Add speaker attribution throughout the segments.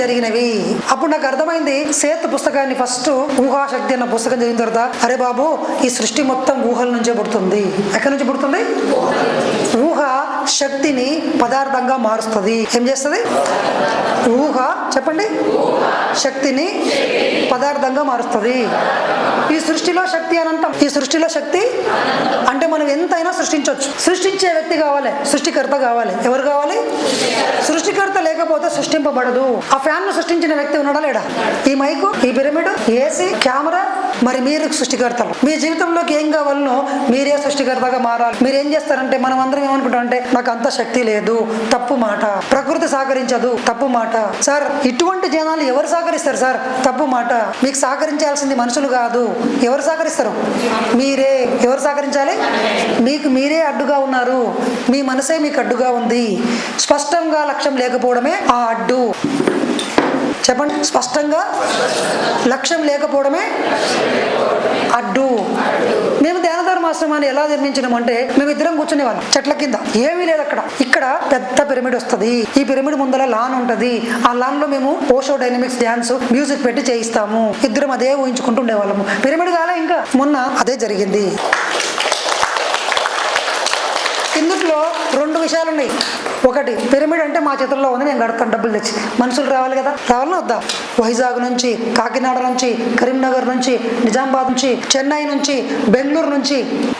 Speaker 1: జరిగినవి. అప్పుడు నాకు అర్థమైంది. సేత్ పుస్తకాన్ని ఫస్ట్ ఊహాశక్తి అన్న పుస్తకం చదివిన తర్వాత అరే బాబు ఈ సృష్టి మొత్తం ఊహల నుంచే పుడుతుంది. ఎక్కడి నుంచి పుడుతుంది? ఊహ శక్తిని పదార్థంగా మారుస్తుంది. ఏం చేస్తుంది? ఊహ చెప్పండి, శక్తిని పదార్థంగా మారుస్తుంది. ఈ సృష్టిలో శక్తి అనంతం. ఈ సృష్టిలో శక్తి అంటే మనం ఎంతైనా సృష్టించవచ్చు. సృష్టించే వ్యక్తి కావాలి, సృష్టికర్త కావాలి. ఎవరు కావాలి? సృష్టికర్త లేకపోతే సృష్టింపబడదు. ఆ ఫ్యాన్ ను సృష్టించిన వ్యక్తి ఉన్నాడా లేడా? ఈ మైకు, ఈ పిరమిడ్, ఏసీ, కెమెరా, మరి మీరు సృష్టికర్తలు. మీ జీవితంలోకి ఏం కావాలనో మీరే సృష్టికర్తగా మారాలి. మీరు ఏం చేస్తారంటే మనం అందరం ఏమనుకుంటాం అంటే నాకు అంత శక్తి లేదు, తప్పు మాట. ప్రకృతి సహకరించదు, తప్పు మాట. సార్ ఇటువంటి జనాలు ఎవరు సహకరిస్తారు సార్? తప్పు మాట. మీకు సహకరించాల్సింది మనుషులు కాదు. ఎవరు సహకరిస్తారు? మీరే. ఎవరు సహకరించాలి? మీకు మీరే అడ్డుగా ఉన్నారు. మీ మనసే మీకు అడ్డుగా ఉంది. స్పష్టంగా లక్ష్యం లేకపోవడమే ఆ అడ్డు. చెప్పండి, స్పష్టంగా లక్ష్యం లేకపోవడమే అడ్డు. మేము ధ్యానధర్మాశ్రమాన్ని ఎలా నిర్మించినామంటే మేమిద్దరం కూర్చునేవాళ్ళం చెట్ల కింద. ఏమీ లేదు అక్కడ. ఇక్కడ పెద్ద పిరమిడ్ వస్తుంది. ఈ పిరమిడ్ ముందర లాన్ ఉంటది. ఆ లాన్ లో మేము ఓషో డైనమిక్స్ డ్యాన్స్ మ్యూజిక్ పెట్టి చేయిస్తాము. ఇద్దరం అదే ఊహించుకుంటూ ఉండేవాళ్ళము. పిరమిడ్ కాలే ఇంకా మొన్న అదే జరిగింది. ఇందులో రెండు విషయాలు ఉన్నాయి. ఒకటి, పిరమిడ్ అంటే మా చేతుల్లో ఉంది, నేను కడతాను డబ్బులు తెచ్చి. మనుషులు రావాలి కదా, రావాలని వద్దా? వైజాగ్ నుంచి, కాకినాడ నుంచి, కరీంనగర్ నుంచి, నిజామాబాద్ నుంచి, చెన్నై నుంచి, బెంగళూరు నుంచి,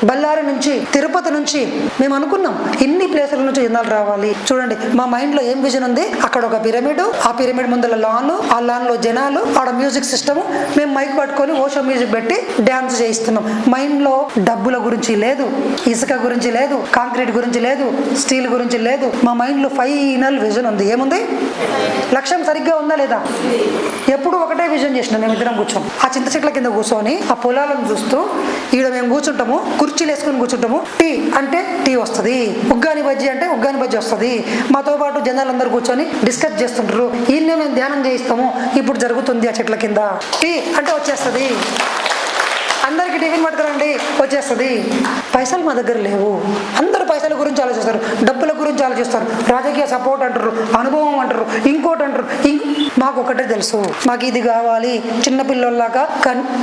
Speaker 1: బళ్ళారి నుంచి, తిరుపతి నుంచి మేము అనుకున్నాం ఇన్ని ప్లేసుల నుంచి జనాలు రావాలి. చూడండి మా మైండ్ లో ఏం విజన్ ఉంది. అక్కడ ఒక పిరమిడ్, ఆ పిరమిడ్ ముందర లాన్, ఆ లాన్ లో జనాలు, ఆడ మ్యూజిక్ సిస్టమ్, మేము మైక్ పట్టుకొని ఓషో మ్యూజిక్ పెట్టి డ్యాన్స్ చేయిస్తున్నాం. మైండ్ లో డబ్బుల గురించి లేదు, ఇసుక గురించి లేదు, కాంక్రీట్ గురించి లేదు, స్టీల్ గురించి లేదు. మా మైండ్ లో ఫైనల్ విజన్ ఉంది. ఏముంది? లక్ష్యం సరిగ్గా ఉందా లేదా? ఎప్పుడు ఒకటే విజన్ చేసినాం. మేము ఇద్దరం కూర్చోం ఆ చింత చెట్ల కింద కూర్చొని ఆ పొలాలను చూస్తూ ఈడ మేము కూర్చుంటాము, కుర్చీలు వేసుకొని కూర్చుంటాము. టీ అంటే టీ వస్తుంది, ఉగ్గాని బజ్జీ అంటే ఉగ్గాని బజ్జీ వస్తుంది. మాతో పాటు జనాలందరూ కూర్చొని డిస్కస్ చేస్తుంటారు. ఈయన్నే మేము ధ్యానం చేయిస్తాము. ఇప్పుడు జరుగుతుంది ఆ చెట్ల కింద. టీ అంటే వచ్చేస్తుంది. అందరికి టిఫిన్ పట్టుకురండి, వచ్చేస్తుంది. పైసలు మా దగ్గర లేవు. అందరూ పైసల గురించి ఆలోచిస్తారు, డబ్బుల గురించి ఆలోచిస్తారు, రాజకీయ సపోర్ట్ అంటారు, అనుభవం అంటారు, ఇంకోటి అంటారు. మాకు ఒకటే తెలుసు, మాకు ఇది కావాలి. చిన్నపిల్లల్లాగా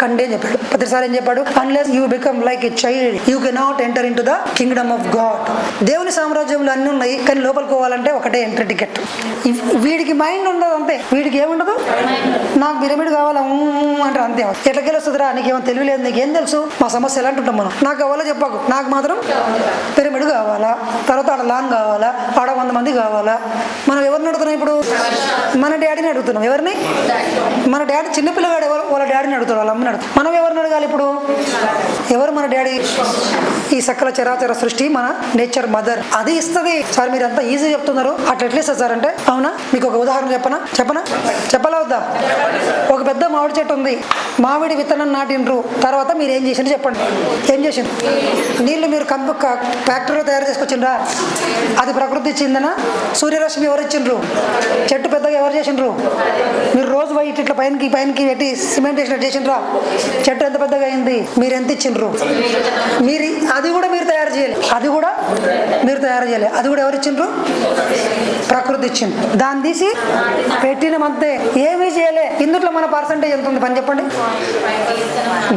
Speaker 1: కండే చెప్పాడు. ప్రతిసారి ఏం చెప్పాడు? Unless you become like a child you cannot enter in to the Kingdom of God. దేవుని సామ్రాజ్యంలో అన్ని ఉన్నాయి, కానీ లోపలికి పోవాలంటే ఒకటే ఎంట్రీ టికెట్. వీడికి మైండ్ ఉండదు అంతే. వీడికి ఏముండదు, నాకు పిరమిడ్ కావాలా అంటారు అంతే. ఎట్లకెళ్ళి వస్తుందిరా, నీకేమో తెలియలేదు, నీకేం తెలుసు, మా సమస్య ఎలా అంటుంటాం మనం. నాకు కావాలో చెప్పకు, నాకు మాత్రం పిరమిడ్ కావాలా, తర్వాత ఆడ లాన్ కావాలా, ఆడ 100 మంది కావాలా. మనం ఎవరిని అడుగుతున్నాం ఇప్పుడు? మన డాడీని అడుగుతున్నాం. ఎవరిని? మన డాడీ. చిన్నపిల్లగాడు ఎవరు? వాళ్ళ డాడీని అడుగుతాడు, వాళ్ళ అమ్మని అడుగుతాడు. మనం ఎవరిని అడగాలి ఇప్పుడు? ఎవరు మన డాడీ? ఈ సకల చరాచర సృష్టి మన నేచర్ మదర్. అది ఇస్తుంది. సార్ మీరు అంతా ఈజీ చెప్తున్నారు, అట్లా ఎట్లా ఇస్తుంది సార్ అంటే, అవునా మీకు ఒక ఉదాహరణ చెప్పనా చెప్పాలా వద్దా? ఒక పెద్ద మామిడి చెట్టు ఉంది, మామిడి విత్తనం నాటిండ్రు. తర్వాత మీరు ఏం చేసిండ్రు చెప్పండి? ఏం చేసిండ్రు? నీళ్లు మీరు ఫ్యాక్టరీలో తయారు చేసుకొచ్చిండ్రా? అది ప్రకృతి ఇచ్చిందనా? సూర్యరశ్మి ఎవరు ఇచ్చిండ్రు? చెట్టు పెద్దగా ఎవరు చేసిండ్రు? మీరు రోజు పోయి ఇట్లా పైనకి పెట్టి సిమెంట్ వేసినట్టు చేసిండ్రా? చెట్టు ఎంత పెద్దగా అయింది? మీరు ఎంత ఇచ్చిండ్రు? మీరు అది కూడా మీరు తయారు చేయాలి. అది కూడా మీరు తయారు చేయాలి. అది కూడా ఎవరు ఇచ్చిండ్రు? ప్రకృతి ఇచ్చింది. దాన్ని తీసి పెట్టినమంతే, ఏమీ చేయలే. ఇందులో మన పర్సంటేజ్ ఎంత ఉంది పని చెప్పండి?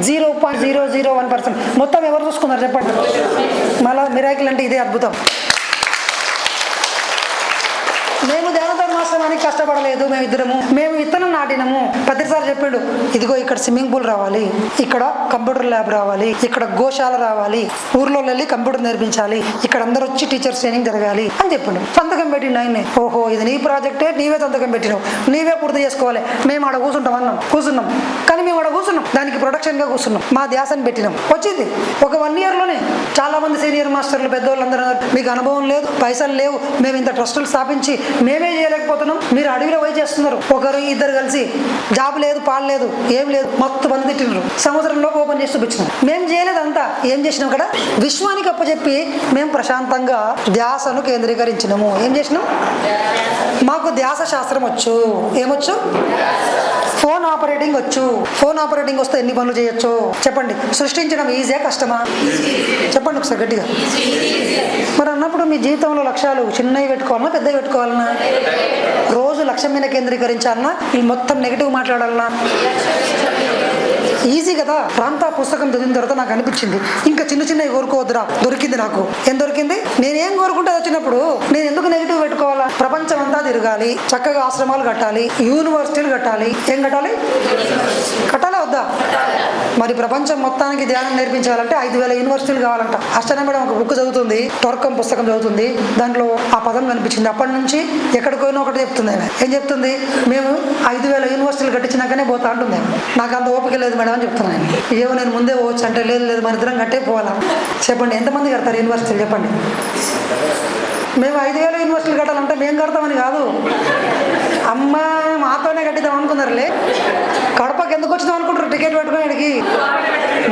Speaker 1: 0.001%. మొత్తం ఎవరు చూసుకున్నారు చెప్పండి? మళ్ళా మిరాకిల్ అంటే ఇదే అద్భుతం. మేము ధ్యానధర్మాశ్రమానికి కష్టపడలేదు. మేము విత్తనం నాటినము. ప్రతిసారి చెప్పాడు, ఇదిగో ఇక్కడ స్విమ్మింగ్ పూల్ రావాలి, ఇక్కడ కంప్యూటర్ ల్యాబ్ రావాలి, ఇక్కడ గోశాల రావాలి, ఊర్లో వెళ్ళి కంప్యూటర్ నేర్పించాలి, ఇక్కడ అందరూ వచ్చి టీచర్స్ ట్రైనింగ్ జరగాలి అని చెప్పిండు. సంతకం పెట్టిండు ఆయనే. ఓహో ఇది నీ ప్రాజెక్టే, నీవే సంతకం పెట్టినావు, నీవే పూర్తి చేసుకోవాలి. మేము ఆడ కూర్చున్నాం. కానీ మేము ఆడ కూర్చున్నాం, దానికి ప్రొడక్షన్ గా కూర్చున్నాం, మా ధ్యాసను పెట్టినాం. వచ్చింది ఒక 1 year లోనే. చాలా మంది సీనియర్ మాస్టర్లు, పెద్దవాళ్ళందరూ మీకు అనుభవం లేదు, పైసలు లేవు, మేము ఇంత ట్రస్టులు స్థాపించి మేమే చేయలేకపోతున్నాం, మీరు అడవిలో పోయి చేస్తున్నారు. ఒకరు ఇద్దరు కలిసి జాబ్ లేదు, పాలు లేదు, ఏం లేదు, మొత్తం మంది తిట్టినారు. సంవత్సరంలో ఓపెన్ చేసి చూపించినాం. మేము చేయలేదంతా. ఏం చేసినాం? అక్కడ విశ్వానికి అప్పచెప్పి మేము ప్రశాంతంగా ధ్యాసను కేంద్రీకరించినాము. ఏం చేసినాం? మాకు ధ్యాస శాస్త్రం వచ్చు. ఏమొచ్చు? ఫోన్ ఆపరేటింగ్ వచ్చు. ఫోన్ ఆపరేటింగ్ వస్తే ఎన్ని పనులు చేయొచ్చు చెప్పండి. సృష్టించడం ఈజీయా కష్టమా? చెప్పండి ఒకసారి గట్టిగా. మరి అన్నప్పుడు మీ జీవితంలో లక్ష్యాలు చిన్నవి పెట్టుకోవాలన్నా పెద్దవి పెట్టుకోవాలన్నా? రోజు లక్ష్యం మీద కేంద్రీకరించాలన్నా ఈ మొత్తం నెగిటివ్ మాట్లాడాలన్నా? ఈజీ కదా. ప్రాంత పుస్తకం చదివిన తర్వాత నాకు అనిపించింది ఇంకా చిన్న చిన్నవి కోరుకోవద్దురా. దొరికింది నాకు. ఏం దొరికింది? నేనేం కోరుకుంటే వచ్చినప్పుడు నేను ఎందుకు నెగిటివ్ పెట్టుకోవాలా? ప్రపంచం అంతా తిరగాలి, చక్కగా ఆశ్రమాలు కట్టాలి, యూనివర్సిటీలు కట్టాలి. ఏం కట్టాలి? కట్టాలా వద్దా? మరి ప్రపంచం మొత్తానికి ధ్యానం నేర్పించాలంటే 5,000 యూనివర్సిటీలు కావాలంట. అష్టన మేడం ఒక బుక్ చదువుతుంది, తర్కం పుస్తకం చదువుతుంది, దాంట్లో ఆ పదం కనిపించింది. అప్పటి నుంచి ఎక్కడికైనా ఒకటి చెప్తుంది. ఏం చెప్తుంది? మేము 5,000 యూనివర్సిటీలు కట్టించినాకనే పోతా అంటుంది. నాకు అంత ఓపిక లేదు మేడం అని చెప్తున్నాను. ఏమో నేను ముందే పోవచ్చు అంటే లేదు లేదు మన ఇద్దరం కట్టే పోవాలా. చెప్పండి ఎంతమంది కడతారు యూనివర్సిటీలు చెప్పండి. మేము 5,000 యూనివర్సిటీలు కట్టాలంటే మేము కడతామని కాదు, అమ్మ మాతోనే కట్టిద్దాం అనుకున్నారులే. కడపకి ఎందుకు వచ్చినాం అనుకుంటారు టికెట్ పెట్టుకుని ఇక్కడికి.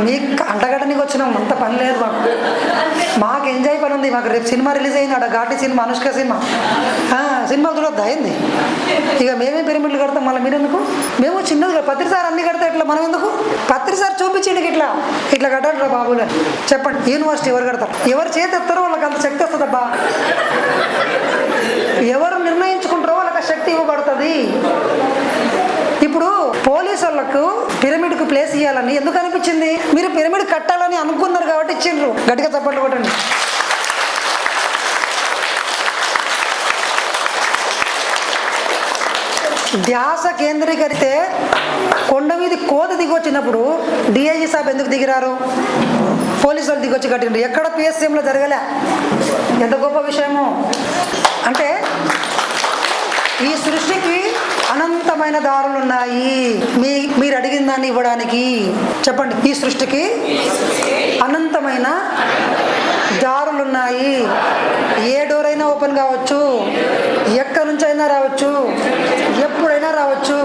Speaker 1: మీకు అంటగట్టనికి వచ్చినాం, అంత పని లేదు మాకు. మాకు ఎంజాయ్ పని ఉంది. మాకు రేపు సినిమా రిలీజ్ అయింది అక్కడ, ఘాటి సినిమా, అనుష్క సినిమా. సినిమాలు చూడొద్దు అయింది. ఇక మేమే పిరమిడ్లు కడతాం. మళ్ళీ మీరెందుకు? మేము చిన్నదిగా పత్రిసారి అన్ని కడతా ఇట్లా మనం ఎందుకు? పత్రిసారి చూపించండి ఇట్లా ఇట్లా కట్టాడు రా బాబులు. చెప్పండి యూనివర్సిటీ ఎవరు కడతారు? ఎవరు చేతి ఎత్తారో వాళ్ళకి అంత శక్తి వస్తుందబ్బా. ఎవరు నిర్ణయించుకుంటారో వాళ్ళకి శక్తి ఇవ్వబడుతుంది. ఇప్పుడు పోలీసు వాళ్ళకు పిరమిడ్కు ప్లేస్ ఇవ్వాలని ఎందుకు అనిపించింది? మీరు పిరమిడ్ కట్టాలని అనుకున్నారు కాబట్టి ఇచ్చిండ్రు. గట్టిగా చప్పట్లు కొట్టండి. ధ్యాస కేంద్రీకరిస్తే కొండ మీద కోత దిగొచ్చినప్పుడు డిఐజీ సాబ్ ఎందుకు దిగిరారు? పోలీసు వాళ్ళు దిగొచ్చి కట్టిండ్రు. ఎక్కడ పిఎస్సీఎంలో జరగలే. ఎంత గొప్ప విషయము అంటే ఈ సృష్టికి అనంతమైన దారులు ఉన్నాయి. మీరు అడిగిన దాన్ని ఇవ్వడానికి. చెప్పండి. ఈ సృష్టికి అనంతమైన దారులున్నాయి. ఏ డోర్ అయినా ఓపెన్ కావచ్చు, ఎక్కడి నుంచి అయినా రావచ్చు, ఎప్పుడైనా రావచ్చు,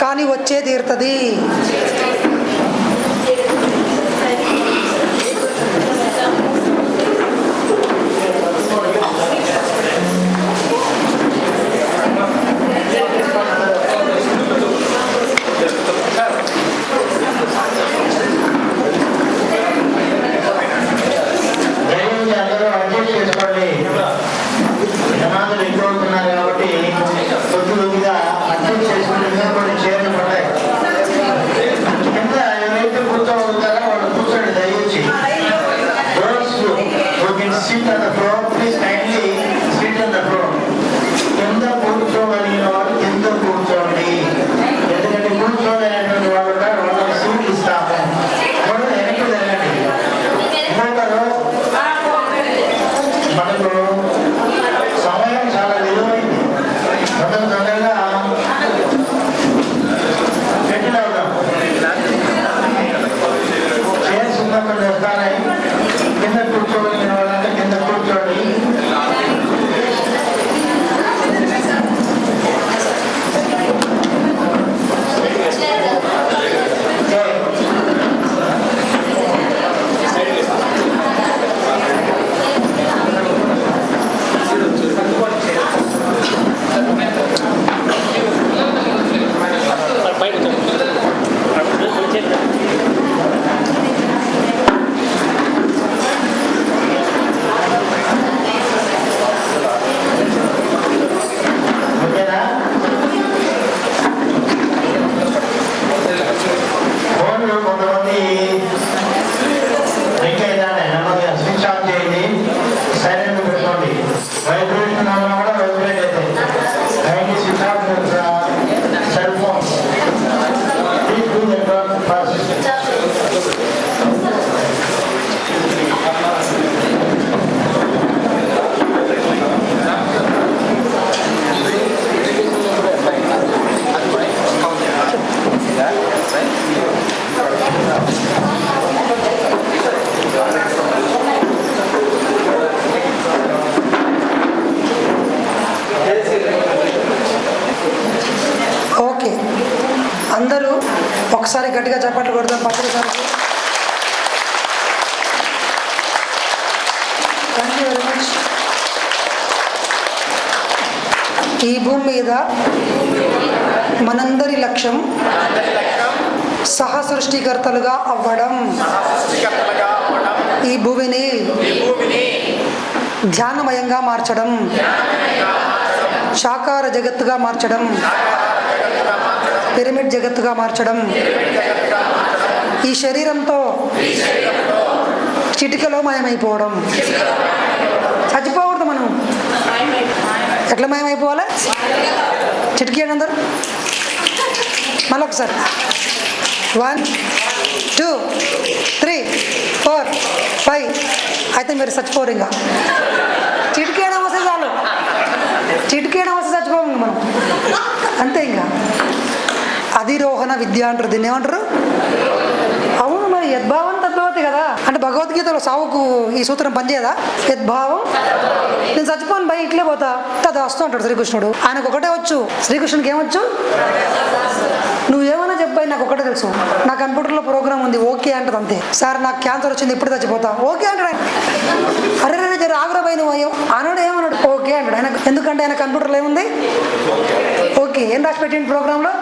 Speaker 1: కానీ వచ్చే తీరుతుంది. అందరూ ఒకసారి గట్టిగా చప్పట్లు కొడదాం పత్రిక సార్కి. Thank you very much. ఈ భూమి మీద మనందరి లక్ష్యం సహ సృష్టికర్తలుగా అవ్వడం. ఈ భూమిని ధ్యానమయంగా మార్చడం, సాకార జగత్తుగా మార్చడం, పిరమిడ్ జగత్తుగా మార్చడం. ఈ శరీరంతో చిటికలో మాయమైపోవడం. చచ్చిపోకూడదు మనం. ఎట్లా మాయమైపోవాలి? చిటికేయండి అందరు. మళ్ళీ ఒకసారి 1 2 3 4 5. అయితే మీరు చచ్చిపోరు. ఇంకా చిటికేయడం వస్తే చాలు. చిటికేయడం వస్తే చచ్చిపోము మనం, అంతే. ఇంకా అధిరోహణ విద్య అంటారు దీన్ని. ఏమంటారు? అవును, మరి యద్భావం తద్భవతి కదా. అంటే భగవద్గీతలో సావుకు ఈ సూత్రం పనిచేయదా? యద్భావం, నేను చచ్చిపోను భయ ఇట్లే పోతా తదాస్తు అంటాడు శ్రీకృష్ణుడు. ఆయనకు ఒకటే వచ్చు. శ్రీకృష్ణునికి ఏమొచ్చు? నువ్వేమైనా చెప్పాయి, నాకు ఒకటే తెలుసు. నా కంప్యూటర్లో ప్రోగ్రామ్ ఉంది, ఓకే అంటది అంతే. సార్ నాకు క్యాన్సర్ వచ్చింది, ఇప్పుడు చచ్చిపోతా, ఓకే అంటాడు ఆయన. అరే రే జర ఆగ్రహమైన అయ్యో అనడు, ఏమన్నాడు? ఓకే అంటాడు ఆయన. ఎందుకంటే ఆయన కంప్యూటర్లో ఏముంది? ఓకే. ఏం రాసి పెట్టింది ప్రోగ్రాంలో?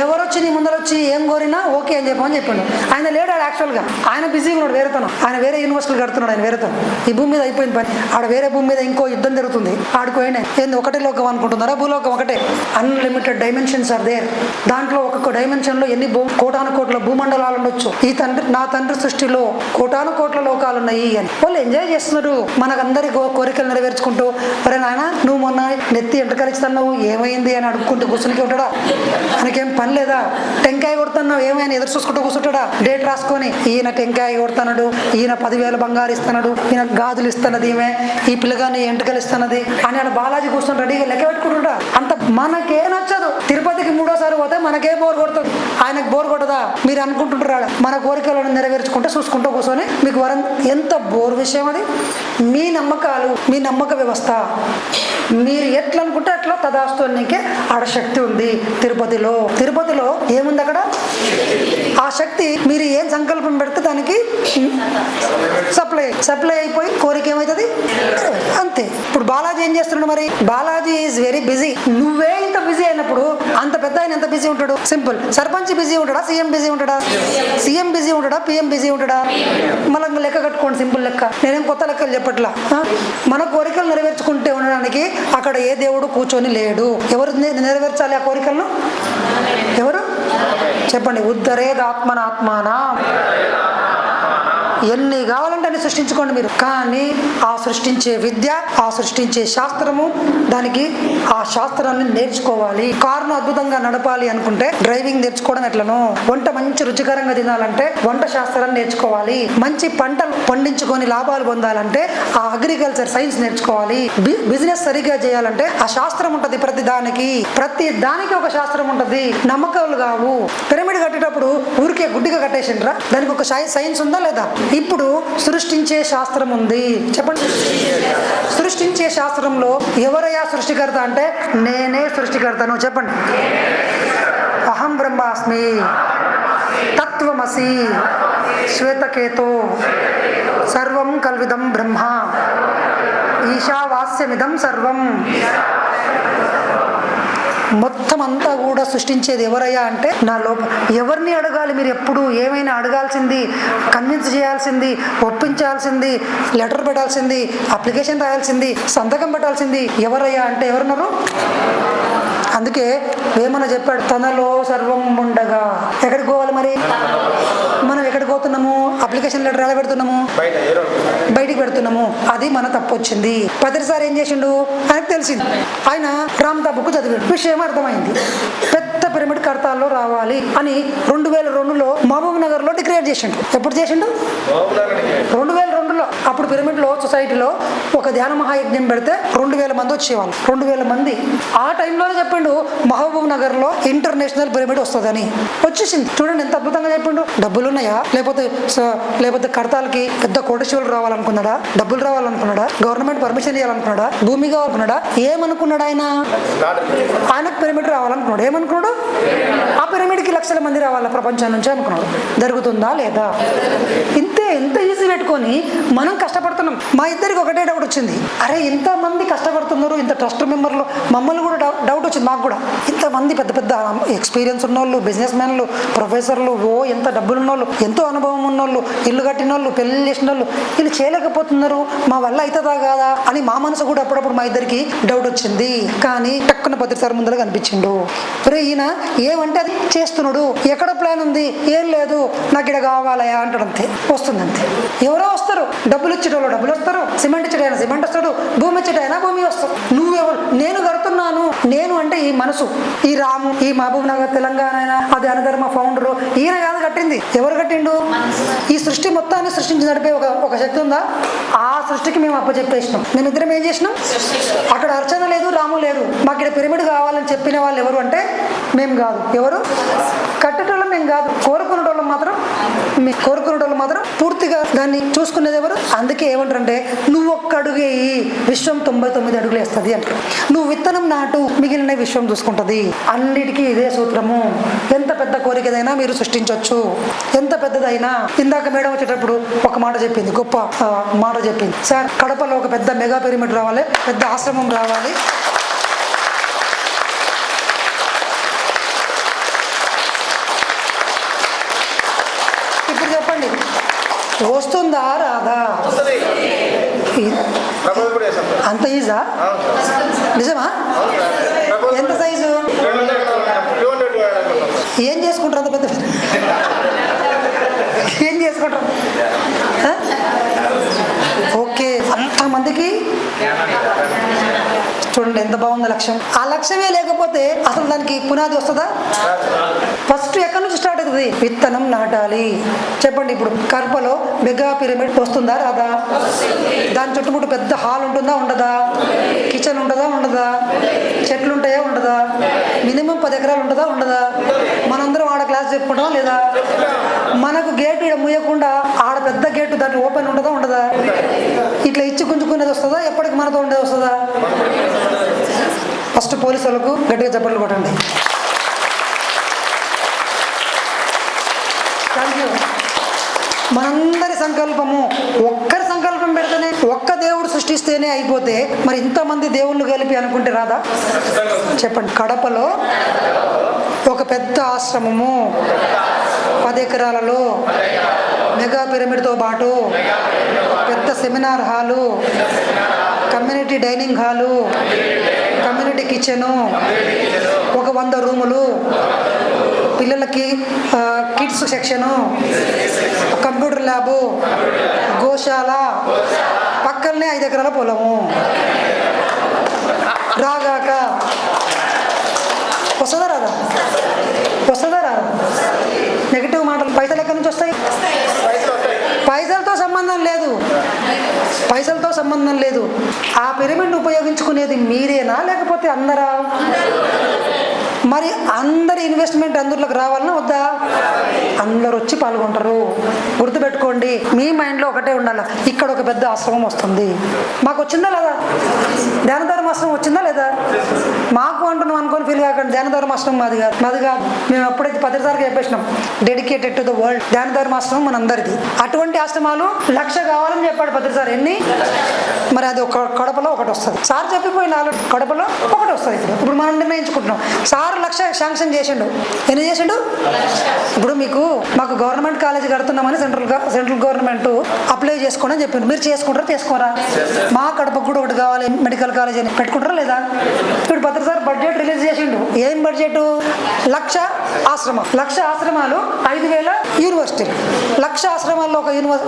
Speaker 1: ఎవరొచ్చి నీ ముందర వచ్చి ఏం కోరినా ఓకే అని చెప్పమని చెప్పిండు. ఆయన లేడు యాక్చువల్గా. ఆయన బిజీగా ఉన్నాడు వేరేతను. ఆయన వేరే యూనివర్సిటీలు కడుతున్నాడు. ఆయన వేరేతను. ఈ భూమి మీద అయిపోయింది పని. ఆడ వేరే భూమి మీద ఇంకో యుద్ధం జరుగుతుంది. ఆడుకోండి. ఏంది ఒకటే లోకం అనుకుంటున్నారా? భూలోకం ఒకటే. Unlimited dimensions are there. దాంట్లో ఒక్కొక్క డైమెన్షన్ లో ఎన్ని కోటాను కోట్ల భూమండలాలు ఉండొచ్చు. నా తండ్రి సృష్టిలో కోటాను కోట్ల లోకాలు ఉన్నాయి అని వాళ్ళు ఎంజాయ్ చేస్తున్నారు. మనకందరి కోరికలు నెరవేర్చుకుంటూ, మరి నాయన నువ్వు మొన్న నెత్తి ఎంటకలిస్తున్నావు ఏమైంది అని అడుక్కుంటూ కూర్చునికి ఉంటాడా? ఆయనకేం పని లేదా? టెంకాయ కొడుతున్నావు ఏమైనా ఎదురు చూసుకుంటూ కూర్చుంటాడా? డేట్ రాసుకొని ఈయన టెంకాయ కొడుతున్నాడు, ఈయన 10,000 బంగారు ఇస్తున్నాడు, ఈయన గాజులు ఇస్తున్నది, ఈమె ఈ పిల్లగాని ఎంటకలు ఇస్తున్నది అని ఆయన బాలాజీ కూర్చొని రెడీగా లెక్క పెట్టుకుంటుంటా. అంత మనకే నచ్చదు. తిరుపతికి 3వ సారి పోతే మనకే బోర్ కొడుతుంది. ఆయనకు బోర్ కొట్టదా? మీరు అనుకుంటుంటారా మన కోరికలను నెరవేర్చుకుంటే చూసుకుంటూ కూర్చొని మీకు వరం. ఎంత బోర్ విషయం అది. మీ నమ్మకాలు, మీ నమ్మక వ్యవస్థ, మీరు ఎట్లా అనుకుంటే అట్లా తదాస్తు అన్నికే ఆడ శక్తి ఉంది. తిరుపతిలో ఏముంది అక్కడ? ఆ శక్తి మీరు ఏం సంకల్పం పెడితే దానికి సప్లై అయిపోయి కోరిక ఏమవుతుంది అంతే. ఇప్పుడు బాలాజీ ఏం చేస్తున్నాడు? మరి బాలాజీ ఈజ్ వెరీ బిజీ. నువ్వే ఇంత బిజీ అయినప్పుడు అంత పెద్ద ఆయన ఎంత బిజీ ఉంటాడు? సింపుల్. సర్పంచ్ బిజీ ఉంటాడా? సీఎం బిజీ ఉంటాడా? సీఎం బిజీ ఉంటాడా? పిఎం బిజీ ఉంటాడా? మళ్ళీ లెక్క కట్టుకోండి, సింపుల్ లెక్క. నేనేం కొత్త లెక్కలు చెప్పట్లా. మన కోరికలు నెరవేర్చుకుంటే ఉండడానికి అక్కడ ఏ దేవుడు కూర్చొని లేడు. ఎవరు నెరవేర్చాలి ఆ కోరికలను? ఎవరు చెప్పండి? ఉద్ధరేదాత్మనాత్మానా. ఎన్ని కావాలంటే అన్ని సృష్టించుకోండి మీరు. కానీ ఆ సృష్టించే విద్య, ఆ సృష్టించే శాస్త్రము, దానికి ఆ శాస్త్రాన్ని నేర్చుకోవాలి. కారును అద్భుతంగా నడపాలి అనుకుంటే డ్రైవింగ్ నేర్చుకోవడం ఎట్లనో, వంట మంచి రుచికరంగా తినాలంటే వంట శాస్త్రాన్ని నేర్చుకోవాలి. మంచి పంటలు పండించుకొని లాభాలు పొందాలంటే ఆ అగ్రికల్చర్ సైన్స్ నేర్చుకోవాలి. బిజినెస్ సరిగ్గా చేయాలంటే ఆ శాస్త్రం ఉంటది. ప్రతి దానికి ఒక శాస్త్రం ఉంటది. నమ్మకాలు కావు. పిరమిడ్ కట్టేటప్పుడు ఊరికే గుడ్డిగా కట్టేసిండ్రా? దానికి ఒక సైన్స్ ఉందా లేదా? ఇప్పుడు సృష్టించే శాస్త్రం ఉంది. చెప్పండి. సృష్టించే శాస్త్రంలో ఎవరయ్యా సృష్టికర్త అంటే నేనే సృష్టికర్తను. చెప్పండి. అహం బ్రహ్మాస్మి, తత్వమసి, శ్వేతకేతో, సర్వం కల్విదం బ్రహ్మ, ఈశావాస్యమిదం సర్వం. మొత్తం అంతా కూడా సృష్టించేది ఎవరయ్యా అంటే నా లోపల. ఎవరిని అడగాలి మీరు? ఎప్పుడు ఏమైనా అడగాల్సింది, కన్విన్స్ చేయాల్సింది, ఒప్పించాల్సింది, లెటర్ పెట్టాల్సింది, అప్లికేషన్ రాయాల్సింది, సంతకం పెట్టాల్సింది ఎవరయ్యా అంటే ఎవరున్నారు? అందుకే వేమన చెప్పాడు, తనలో సర్వం ఉండగా. ఎక్కడికి పోవాలి మరి? మనం ఎక్కడికి పోతున్నాము? అప్లికేషన్ లెటర్ ఎలా పెడుతున్నాము? బయటికి పెడుతున్నాము. అది మన తప్పు వచ్చింది. ప్రతిసారి ఏం చేసిండు? ఆయనకు తెలిసింది. ఆయన రామ్తా బుక్ చదివాడు, విషయం అర్థమైంది. పెద్ద పిరమిడ్ కర్తాల్లో రావాలి అని 2002లో మహబూబ్ నగర్ లో డిక్లేర్ చేసిండు. ఎప్పుడు చేసిండు? 2002లో. అప్పుడు పిరమిడ్ లో సొసైటీలో ఒక ధ్యాన మహాయజ్ఞం పెడితే 2000 మంది వచ్చేవాళ్ళు. 2000 మంది. ఆ టైంలోనే చెప్పిండు మహబూబ్ నగర్ లో ఇంటర్నేషనల్ పిరమిడ్ వస్తుందని. వచ్చేసింది. చూడండి ఎంత అద్భుతంగా చెప్పిండు. డబ్బులు ఉన్నాయా? లేకపోతే కర్తాలకి పెద్ద కోటేశ్వరులు రావాలనుకున్నాడా? డబ్బులు రావాలనుకున్నాడా? Government permission ఇవ్వాలనుకున్నాడా? భూమి కావాలనుకున్నాడా? ఏమనుకున్నాడు ఆయన? ఆయనకు పిరమిడ్ రావాలనుకున్నాడు. ఏమనుకున్నాడు? ఆ పిరమిడ్కి లక్షల మంది రావాలా ప్రపంచం నుంచి అనుకున్నాడు. జరుగుతుందా లేదా? ఇంతే. ఎంత ఈజీ పెట్టుకొని మనం కష్టపడుతున్నాం. మా ఇద్దరికి ఒకటే డౌట్ వచ్చింది, అరే ఇంతమంది కష్టపడుతున్నారు, ఇంత ట్రస్ట్ మెంబర్లు, మమ్మల్ని కూడా డౌట్ వచ్చింది మాకు కూడా. ఇంతమంది పెద్ద పెద్ద ఎక్స్పీరియన్స్ ఉన్నోళ్ళు, బిజినెస్ మ్యాన్లు, ప్రొఫెసర్లు, ఎంత డబ్బులు ఉన్నోళ్ళు, ఎంతో అనుభవం ఉన్నోళ్ళు, ఇల్లు కట్టిన వాళ్ళు, పెళ్లి చేసిన వాళ్ళు, వీళ్ళు చేయలేకపోతున్నారు, మా వల్ల అవుతుందా కాదా అని మా మనసు కూడా అప్పుడప్పుడు మా ఇద్దరికి డౌట్ వచ్చింది. కానీ టక్కున పత్రిసారి ముందర కనిపించిండు, రే ఈయన ఏమంటే అది చేస్తున్నాడు, ఎక్కడ ప్లాన్ ఉంది, ఏం లేదు, నాకు ఇక్కడ కావాలయా అంటాడు, అంతే వస్తుందంతే. ఎవరో వస్తారు, డబ్బులు ఇచ్చేటోళ్ళు డబ్బులు వస్తారు, సిమెంట్ ఇచ్చేటైనా సిమెంట్ వస్తాడు, భూమి ఇచ్చేటైనా భూమి వస్తాడు. నువ్వెవరు? నేను కడుతున్నాను. నేను అంటే ఈ మనసు, ఈ రాము, ఈ మహబూబ్ నగర్ తెలంగాణ, అది అనధర్మ ఫౌండరు, ఈయన కాదు కట్టింది. ఎవరు కట్టిండు? ఈ సృష్టి మొత్తాన్ని సృష్టించి నడిపే ఒక శక్తి ఉందా? ఆ సృష్టికి మేము అప్పచెప్పేసినాం. మేమిద్దరం ఏం చేసినాం? అక్కడ అర్చన లేదు, రాము లేరు, మాకు ఇక్కడ పిరమిడ్ కావాలని చెప్పిన వాళ్ళు ఎవరు అంటే మేము కాదు. ఎవరు? కట్టేటోళ్ళం మేము కాదు, కోరుకునేటోళ్ళం మాత్రం పూర్తిగా దాన్ని చూసుకునేది ఎవరు? అందుకే ఏమంటారంటే నువ్వు ఒక్క అడుగే విశ్వం 99 అడుగులు వేస్తుంది అంటారు. నువ్వు విత్తనం నాటు, మిగిలిన విశ్వం చూసుకుంటుంది. అన్నిటికీ ఇదే సూత్రము. ఎంత పెద్ద కోరికదైనా మీరు సృష్టించవచ్చు, ఎంత పెద్దదైనా. ఇందాక మేడం వచ్చేటప్పుడు ఒక మాట చెప్పింది, గొప్ప మాట చెప్పింది, సార్ కడపలో ఒక పెద్ద మెగా పిరమిడ్ రావాలి, పెద్ద ఆశ్రమం రావాలి. ఇప్పుడు చెప్పండి, వస్తుందా రాదా? అంత ఈజా? నిజమా? ఎంత సైజు? ఏం చేసుకుంటారు అంత పెద్ద? ఏం చేసుకుంటారు? ఓకే, అంతమందికి చూడండి ఎంత బాగుంది లక్ష్యం. ఆ లక్ష్యమే లేకపోతే అసలు దానికి పునాది వస్తుందా? ఫస్ట్ ఎక్కడి నుంచి స్టార్ట్ అవుతుంది? విత్తనం నాటాలి. చెప్పండి, ఇప్పుడు కడపలో మెగా పిరమిడ్ వస్తుందా రాదా? దాని చుట్టుముట్టు పెద్ద హాల్ ఉంటుందా ఉండదా? కిచెన్ ఉంటుందా ఉండదా? చెట్లు ఉంటాయా ఉండదా? మినిమం 10 ఎకరాలు ఉంటుందా ఉండదా? మనందరం ఆడ క్లాస్ చెప్పుకుంటాం లేదా? మనకు గేటు ఇక్కడ ముయ్యకుండా ఆడ పెద్ద గేటు దాంట్లో ఓపెన్ ఉంటుందా ఉండదా? ఇట్లా ఇచ్చి గుంజుకునేది వస్తుందా? ఎప్పటికి మనతో ఉండేది వస్తుందా? ఫస్ట్ పోలీసు వాళ్ళకు గట్టిగా చప్పట్లు కొట్టండి. Thank you. మనందరి సంకల్పము, ఒక్కరి సంకల్పం పెడితేనే, ఒక్క దేవుడు సృష్టిస్తేనే అయిపోతే మరి ఇంతమంది దేవుళ్ళు కలిపి అనుకుంటే రాదా? చెప్పండి. కడపలో ఒక పెద్ద ఆశ్రమము, 10 ఎకరాలలో మెగా పిరమిడ్తో పాటు పెద్ద seminar hall, community dining hall, community kitchen, ఒక 100 రూములు, పిల్లలకి కిడ్స్ సెక్షను, కంప్యూటర్ ల్యాబు, గోశాల, పక్కనే 5 ఎకరాల పొలము. రాగాక వస్తుందా రాదా? వస్తుందా రాదా? నెగిటివ్ మాటలు, పైసలు ఎక్కడి నుంచి వస్తాయి? పైసలతో సంబంధం లేదు. ఆ పిరమిడ్ని ఉపయోగించుకునేది మీరేనా లేకపోతే అందరా? మరి అందరి ఇన్వెస్ట్మెంట్ అందులోకి రావాలన్నా వద్దా? అందరు వచ్చి పాల్గొంటారు. గుర్తుపెట్టుకోండి, మీ మైండ్లో ఒకటే ఉండాలి, ఇక్కడ ఒక పెద్ద ఆశ్రమం వస్తుంది. మాకు వచ్చిందా లేదా? ధ్యానధర్మ ఆశ్రమం వచ్చిందా లేదా? మాకు అంటున్నాం అనుకొని ఫీల్ కాకండి, ధ్యానధర్మ ఆశ్రమం మాది కాదు. మేము అప్పుడైతే 10 సార్లు చెప్పేసినాం, డెడికేటెడ్ టు ద వరల్డ్. ధ్యానధర్మ ఆశ్రమం మనందరిది. అటువంటి ఆశ్రమాలు 1,00,000 కావాలని చెప్పాడు 10 సార్. ఎన్ని? మరి అది ఒక కడపలో ఒకటి వస్తుంది. సార్ చెప్పిపోయిన కడపలో ఒకటి వస్తుంది. ఇప్పుడు మనం నిర్ణయించుకుంటున్నాం. సార్ 1,00,000 శాంక్షన్ చేసిండు. ఎన్ని చేసిండు? ఇప్పుడు మాకు గవర్నమెంట్ కాలేజీ కడుతున్నామని సెంట్రల్ గవర్నమెంట్ అప్లై చేసుకోండి అని చెప్పిండు. మీరు చేసుకుంటారా చేసుకోరా? మా కడపకు కూడా ఒకటి కావాలి మెడికల్ కాలేజ్ అని పెట్టుకుంటారా లేదా? ఇప్పుడు 10 సార్ బడ్జెట్ రిలీజ్ చేసిండు. ఏం బడ్జెట్? 1,00,000 ఆశ్రమం. 1,00,000 ఆశ్రమాలు, 5,000 యూనివర్సిటీలు. 1,00,000 ఆశ్రమాల్లో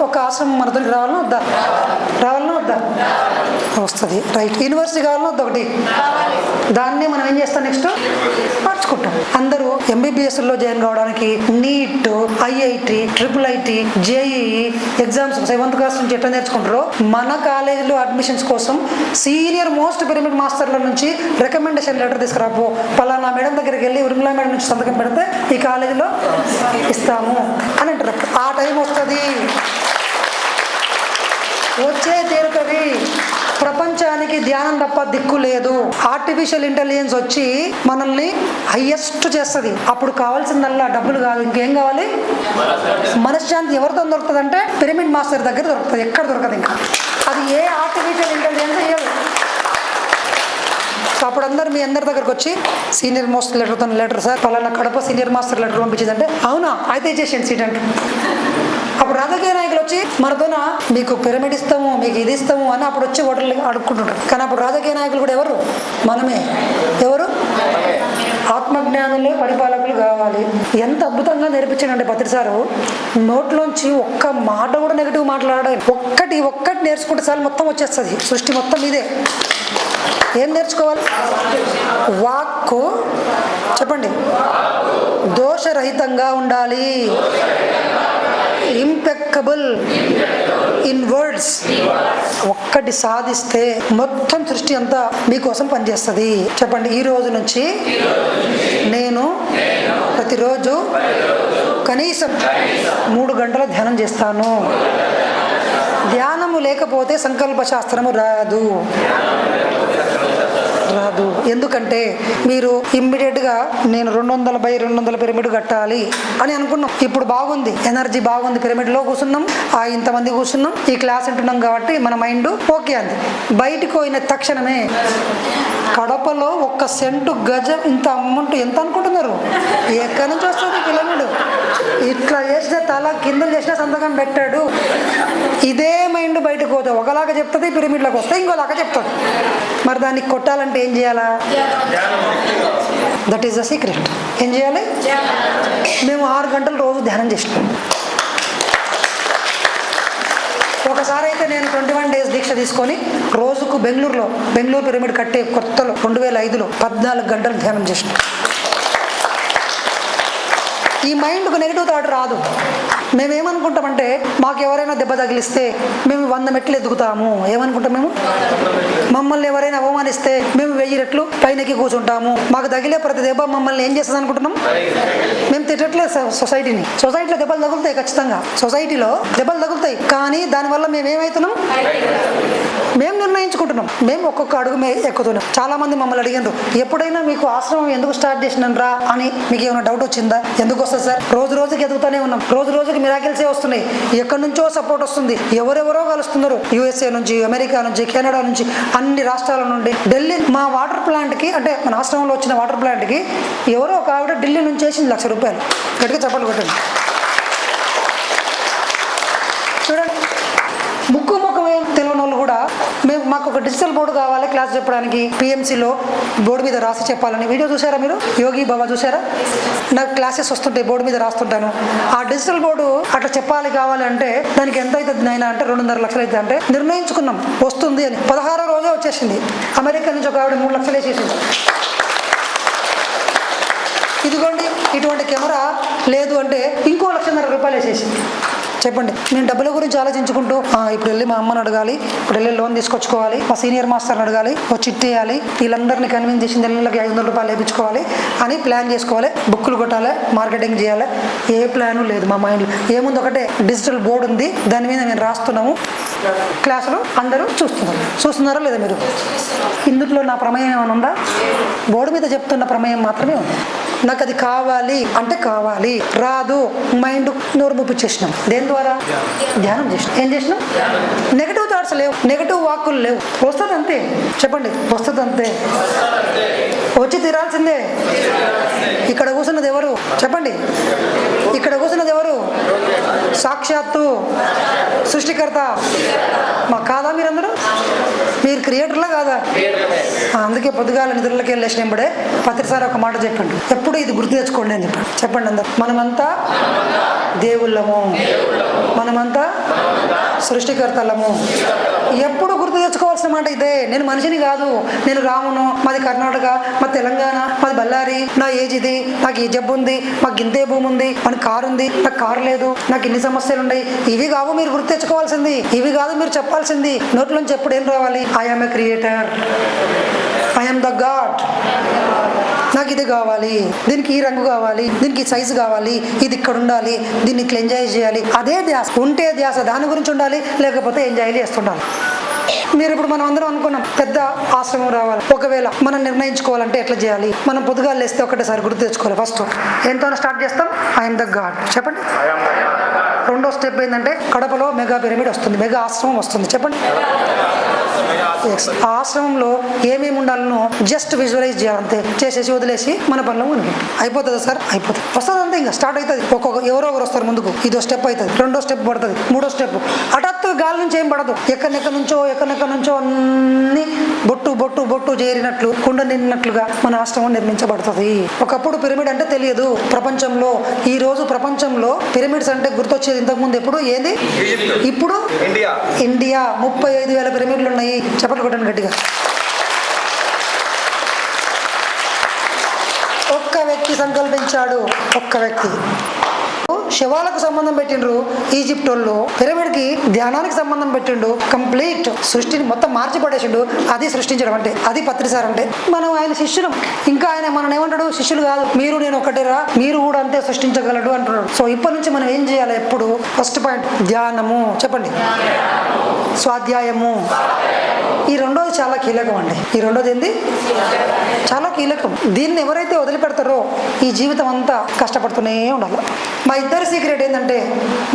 Speaker 1: ఒక ఆశ్రమం మనతోకి రావాలన్నా వద్దా? వస్తుంది. రైట్. యూనివర్సిటీ కావాలన్నా వద్దా? ఒకటి. దాన్నే మనం ఏం చేస్తాం? నెక్స్ట్ మార్చుకుంటాం. అందరూ MBBSలో జాయిన్ కావడానికి NEET, IIT, IIIT, JEE exams 7th class నుంచి ఎట్లా నేర్చుకుంటారో మన కాలేజీలో అడ్మిషన్స్ కోసం సీనియర్ మోస్ట్ పిరమిడ్ మాస్టర్ల నుంచి రికమెండేషన్ లెటర్ తీసుకురాపో, పలానా మేడం దగ్గరికి వెళ్ళి ఉర్మిళ మేడం నుంచి సంతకం పెడితే ఈ కాలేజీలో ఇస్తాము అని అంటారు. ఆ టైం వస్తుంది, వచ్చే తీరుతుంది. ప్రపంచానికి మనకి ధ్యానం తప్ప దిక్కు లేదు. ఆర్టిఫిషియల్ ఇంటెలిజెన్స్ వచ్చి మనల్ని హైయెస్ట్ చేస్తుంది. అప్పుడు కావాల్సిందల్లా డబ్బులు కాదు, ఇంకేం కావాలి? మనశ్శాంతి. ఎవరితో దొరుకుతుంది అంటే పిరమిడ్ మాస్టర్ దగ్గర దొరుకుతుంది, ఎక్కడ దొరకదు. ఇంకా అది ఏ ఆర్టిఫిషియల్ ఇంటెలిజెన్స్ అయ్యేది. సో అప్పుడు అందరు మీ అందరి దగ్గరకు వచ్చి సీనియర్ మోస్ట్ లెటర్ సార్ పలానా కడప సీనియర్ మాస్టర్ లెటర్ పంపించిందంటే అవునా అయితే ఇచ్చేసేయండి సీట్ అంటే. అప్పుడు రాజకీయ నాయకులు వచ్చి మనతోన మీకు పిరమిడ్ ఇస్తాము, మీకు ఇది ఇస్తాము అని అప్పుడు వచ్చి ఓటర్లు అడుక్కుంటుంటారు. కానీ అప్పుడు రాజకీయ నాయకులు కూడా ఎవరు? మనమే. ఎవరు? ఆత్మజ్ఞానులే పరిపాలకులు కావాలి. ఎంత అద్భుతంగా నేర్పించాడంటే పత్రిసారు. నోట్లోంచి ఒక్క మాట కూడా నెగిటివ్ మాట్లాడాలి. ఒక్కటి నేర్చుకుంటే చాలు మొత్తం వచ్చేస్తుంది. సృష్టి మొత్తం ఇదే. ఏం నేర్చుకోవాలి? వాక్కు చెప్పండి, దోషరహితంగా ఉండాలి. Impeccable in words. ఒక్కటి సాధిస్తే మొత్తం సృష్టి అంతా మీకోసం పనిచేస్తుంది. చెప్పండి, ఈ రోజు నుంచి నేను ప్రతిరోజు కనీసం 3 గంటల ధ్యానం చేస్తాను. ధ్యానము లేకపోతే సంకల్ప శాస్త్రము రాదు. ఎందుకంటే మీరు ఇమ్మీడియట్ గా నేను 200/200 పిరమిడ్ కట్టాలి అని అనుకున్నాం. ఇప్పుడు బాగుంది, ఎనర్జీ బాగుంది, పిరమిడ్ లో కూర్చున్నాం, ఇంతమంది కూర్చున్నాం, ఈ క్లాస్ వింటున్నాం కాబట్టి మన మైండ్ ఓకే అంది. బయటికి పోయిన తక్షణమే కడపలో 1 సెంటు గజం ఇంత అమౌంట్ ఎంత అనుకుంటున్నారు? ఎక్కడి నుంచి వస్తుంది పిరమిడ్? ఇట్లా చేసిన తల కిందలు చేసిన సంతకం పెట్టాడు. ఇదే మైండ్ బయటకు పోతే ఒకలాగా చెప్తుంది, పిరమిడ్లోకి వస్తే ఇంకోలాగా చెప్తుంది. మరి దాన్ని కొట్టాలంటే ఏం చేయాలా? That is the secret. ఏం చేయాలి? మేము 6 గంటలు రోజు ధ్యానం చేసినాం. ఒకసారి అయితే నేను 21 డేస్ దీక్ష తీసుకొని రోజుకు బెంగళూరు పిరమిడ్ కట్టే కొత్తలో 2005లో 14 గంటలు ధ్యానం చేసిన. ఈ మైండ్కు నెగిటివ్ థాట్ రాదు. మేమేమనుకుంటామంటే మాకు ఎవరైనా దెబ్బ తగిలిస్తే మేము 100 మెట్లు ఎదుగుతాము. ఏమనుకుంటాం మేము? మమ్మల్ని ఎవరైనా అవమానిస్తే మేము 1000 రెట్లు పైనకి కూర్చుంటాము. మాకు తగిలే ప్రతి దెబ్బ మమ్మల్ని ఏం చేస్తుంది అనుకుంటున్నాం? మేము తిట్టట్లేదు సొసైటీలో దెబ్బలు తగులుతాయి, ఖచ్చితంగా సొసైటీలో దెబ్బలు తగులుతాయి. కానీ దానివల్ల మేమేమవుతున్నాం? మేము నిర్ణయించుకుంటున్నాం. మేము ఒక్కొక్క అడుగు ఎక్కుతున్నాం. చాలా మంది మమ్మల్ని అడిగారు, ఎప్పుడైనా మీకు ఆశ్రమం ఎందుకు స్టార్ట్ చేసినారా అని మీకు ఏమైనా డౌట్ వచ్చిందా? ఎందుకు వస్తుంది సార్? రోజుకి ఎదుగుతూనే ఉన్నాం. రోజుకి మిరాకిల్సే వస్తున్నాయి. ఎక్కడి నుంచో సపోర్ట్ వస్తుంది. ఎవరెవరో కలుస్తున్నారు. USA నుంచి, అమెరికా నుంచి, కెనడా నుంచి, అన్ని రాష్ట్రాల నుండి. ఢిల్లీ మా వాటర్ ప్లాంట్కి, అంటే మన ఆశ్రమంలో వచ్చిన వాటర్ ప్లాంట్కి ఎవరో ఒక ఆవిడ ఢిల్లీ నుంచి వేసింది ₹1,00,000. గట్టిగా చప్పట్లు కొట్టండి. చూడండి, ముక్కు ముఖం తెలియని వాళ్ళు కూడా మాకు ఒక డిజిటల్ బోర్డు కావాలి క్లాస్ చెప్పడానికి, PMCలో బోర్డు మీద రాసి చెప్పాలని. వీడియో చూసారా మీరు? యోగి బాబా చూసారా? నాకు క్లాసెస్ వస్తుంటాయి, బోర్డు మీద రాస్తుంటాను. ఆ డిజిటల్ బోర్డు అట్లా చెప్పాలి కావాలి అంటే దానికి ఎంత అవుతుంది నాయన అంటే 2.5 లక్షలు అవుతుంది. అంటే నిర్ణయించుకున్నాం వస్తుంది అని. 16వ రోజే వచ్చేసింది. అమెరికా నుంచి ఒక ఆవిడ 3 లక్షలు వేసేసింది. ఇదిగోండి, ఇటువంటి కెమెరా లేదు అంటే ఇంకో ₹1,50,000 వేసేసింది. చెప్పండి, నేను డబ్బుల గురించి ఆలోచించుకుంటూ ఇప్పుడు వెళ్ళి మా అమ్మని అడగాలి, ఇప్పుడు వెళ్ళి లోన్ తీసుకొచ్చుకోవాలి, మా సీనియర్ మాస్టర్ని అడగాలి, ఒక చిట్టి వేయాలి, వీళ్ళందరినీ కన్విన్స్ చేసి నెలలకి ₹500 వేయించుకోవాలి అని ప్లాన్ చేసుకోవాలి. బుక్కులు కొట్టాలి, మార్కెటింగ్ చేయాలి. ఏ ప్లాను లేదు మా మైండ్లో. ఏముంది? ఒకటే డిజిటల్ బోర్డు ఉంది, దాని మీద మేము రాస్తున్నాము, క్లాసులో అందరూ చూస్తున్నారా లేదా మీరు? ఇందులో నా ప్రమేయం ఏమైనా ఉందా? బోర్డు మీద చెప్తున్న ప్రమేయం మాత్రమే ఉంది. నాకు అది కావాలి అంటే కావాలి, రాదు మైండ్ నోరు ముప్పించేసినాం. దేని ద్వారా? ధ్యానం చేసినాం. ఏం చేసినాం? నెగటివ్ థాట్స్ లేవు, నెగటివ్ వాక్కులు లేవు. వస్తుంది అంతే. చెప్పండి, వస్తుంది అంతే. వచ్చి తీరాల్సిందే. ఇక్కడ కూర్చున్నది ఎవరు? చెప్పండి, ఇక్కడ కూర్చున్నది ఎవరు? సాక్షాత్తు సృష్టికర్త. మా కాదా మీరందరూ? మీరు క్రియేటర్లా కాదా? అందుకే పొద్దుగాల నిద్రలకి వెళ్ళేసినప్పుడే పత్రిసారి ఒక మాట చెప్పండి, ఎప్పుడు ఇది గుర్తు తెచ్చుకోండి అని చెప్పండి. చెప్పండి అందరు, మనమంతా దేవుళ్ళము, మనమంతా సృష్టికర్తలము. ఎప్పుడు గుర్తు తెచ్చుకోవాల్సిన మాట ఇదే. నేను మనిషిని కాదు, నేను రామును, మాది కర్ణాటక, మాది తెలంగాణ, మాది బళ్ళారి, నా ఏజ్ ఇది, నాకు ఈ జబ్బు ఉంది, మాకు ఇంతే భూమి ఉంది, మనకి కారు ఉంది, నాకు కారు లేదు, నాకు ఇన్ని సమస్యలు ఉన్నాయి. ఇవి కావు మీరు గుర్తు తెచ్చుకోవాల్సింది, ఇవి కాదు మీరు చెప్పాల్సింది. నోట్లోంచి ఎప్పుడు ఏం రావాలి? I am a creator, I am the God. నాకు ఇది కావాలి, దీనికి ఈ రంగు కావాలి, దీనికి ఈ సైజు కావాలి, ఇది ఇక్కడ ఉండాలి, దీన్ని ఇట్లా ఎంజాయ్ చేయాలి. అదే ధ్యాస. ఉంటే ధ్యాస దాని గురించి ఉండాలి, లేకపోతే ఎంజాయ్ చేస్తుండాలి. మీరు ఇప్పుడు మనం అందరం అనుకున్నాం పెద్ద ఆశ్రమం రావాలి. ఒకవేళ మనం నిర్ణయించుకోవాలంటే ఎట్లా చేయాలి? మనం పొద్దుగాలు లేస్తే ఒకటేసారి గుర్తు తెచ్చుకోవాలి. ఫస్ట్ ఏంతో స్టార్ట్ చేస్తాం? I'm the God. చెప్పండి. రెండో స్టెప్ ఏంటంటే కడపలో మెగా పిరమిడ్ వస్తుంది, మెగా ఆశ్రమం వస్తుంది. చెప్పండి. ఆశ్రమంలో ఏమేమి ఉండాలనో జస్ట్ విజువలైజ్ చేయాలంతే, చేసేసి వదిలేసి మన పనిలో ఉంది. అయిపోతుందా సార్? అయిపోతుంది. వస్తుంది అంతే, ఇంకా స్టార్ట్ అవుతుంది. ఎవరో ఒకరు వస్తారు ముందుకు. ఇదో స్టెప్ అవుతుంది, రెండో స్టెప్ పడుతుంది, మూడో స్టెప్. హఠాత్తు గాలి నుంచి ఏం పడదు. ఎక్కడెక్కడ నుంచో అన్ని బొట్టు బొట్టు బొట్టు చేరినట్లు, కుండ నిన్నట్లుగా మన ఆశ్రమం నిర్మించబడుతుంది. ఒకప్పుడు పిరమిడ్ అంటే తెలియదు ప్రపంచంలో. ఈ రోజు ప్రపంచంలో పిరమిడ్స్ అంటే గుర్తొచ్చేది ఇంతకు ముందు ఎప్పుడు ఏంది? ఇప్పుడు ఇండియా 35,000 పిరమిడ్లు ఉన్నాయి. చెప్పట్లు కొట్టండి గట్టిగా. ఒక్క వ్యక్తి సంకల్పించాడు, ఒక్క వ్యక్తి. శివాలకు సంబంధం పెట్టిండ్రు ఈజిప్ట్ వాళ్ళు, పిరమిడ్ కి ధ్యానానికి సంబంధం పెట్టిండు. కంప్లీట్ సృష్టిని మొత్తం మార్చి పడేసిండు. అది సృష్టించడం అంటే, అది పత్రిసార్ అంటే. మనం ఆయన శిష్యులం. ఇంకా ఆయన మనం ఏమంటాడు? శిష్యులు కాదు, మీరు నేను ఒకటేరా, మీరు కూడా అంతే సృష్టించగలడు అంటున్నాడు. సో ఇప్పటి నుంచి మనం ఏం చేయాలి? ఎప్పుడు ఫస్ట్ పాయింట్ ధ్యానము. చెప్పండి. స్వాధ్యాయము. ఈ రెండోది చాలా కీలకం అండి. ఈ రెండోది ఏంది? చాలా కీలకం. దీన్ని ఎవరైతే వదిలిపెడతారో ఈ జీవితం అంతా కష్టపడుతూనే ఉండాలి. మా ఇద్దరి సీక్రెట్ ఏంటంటే,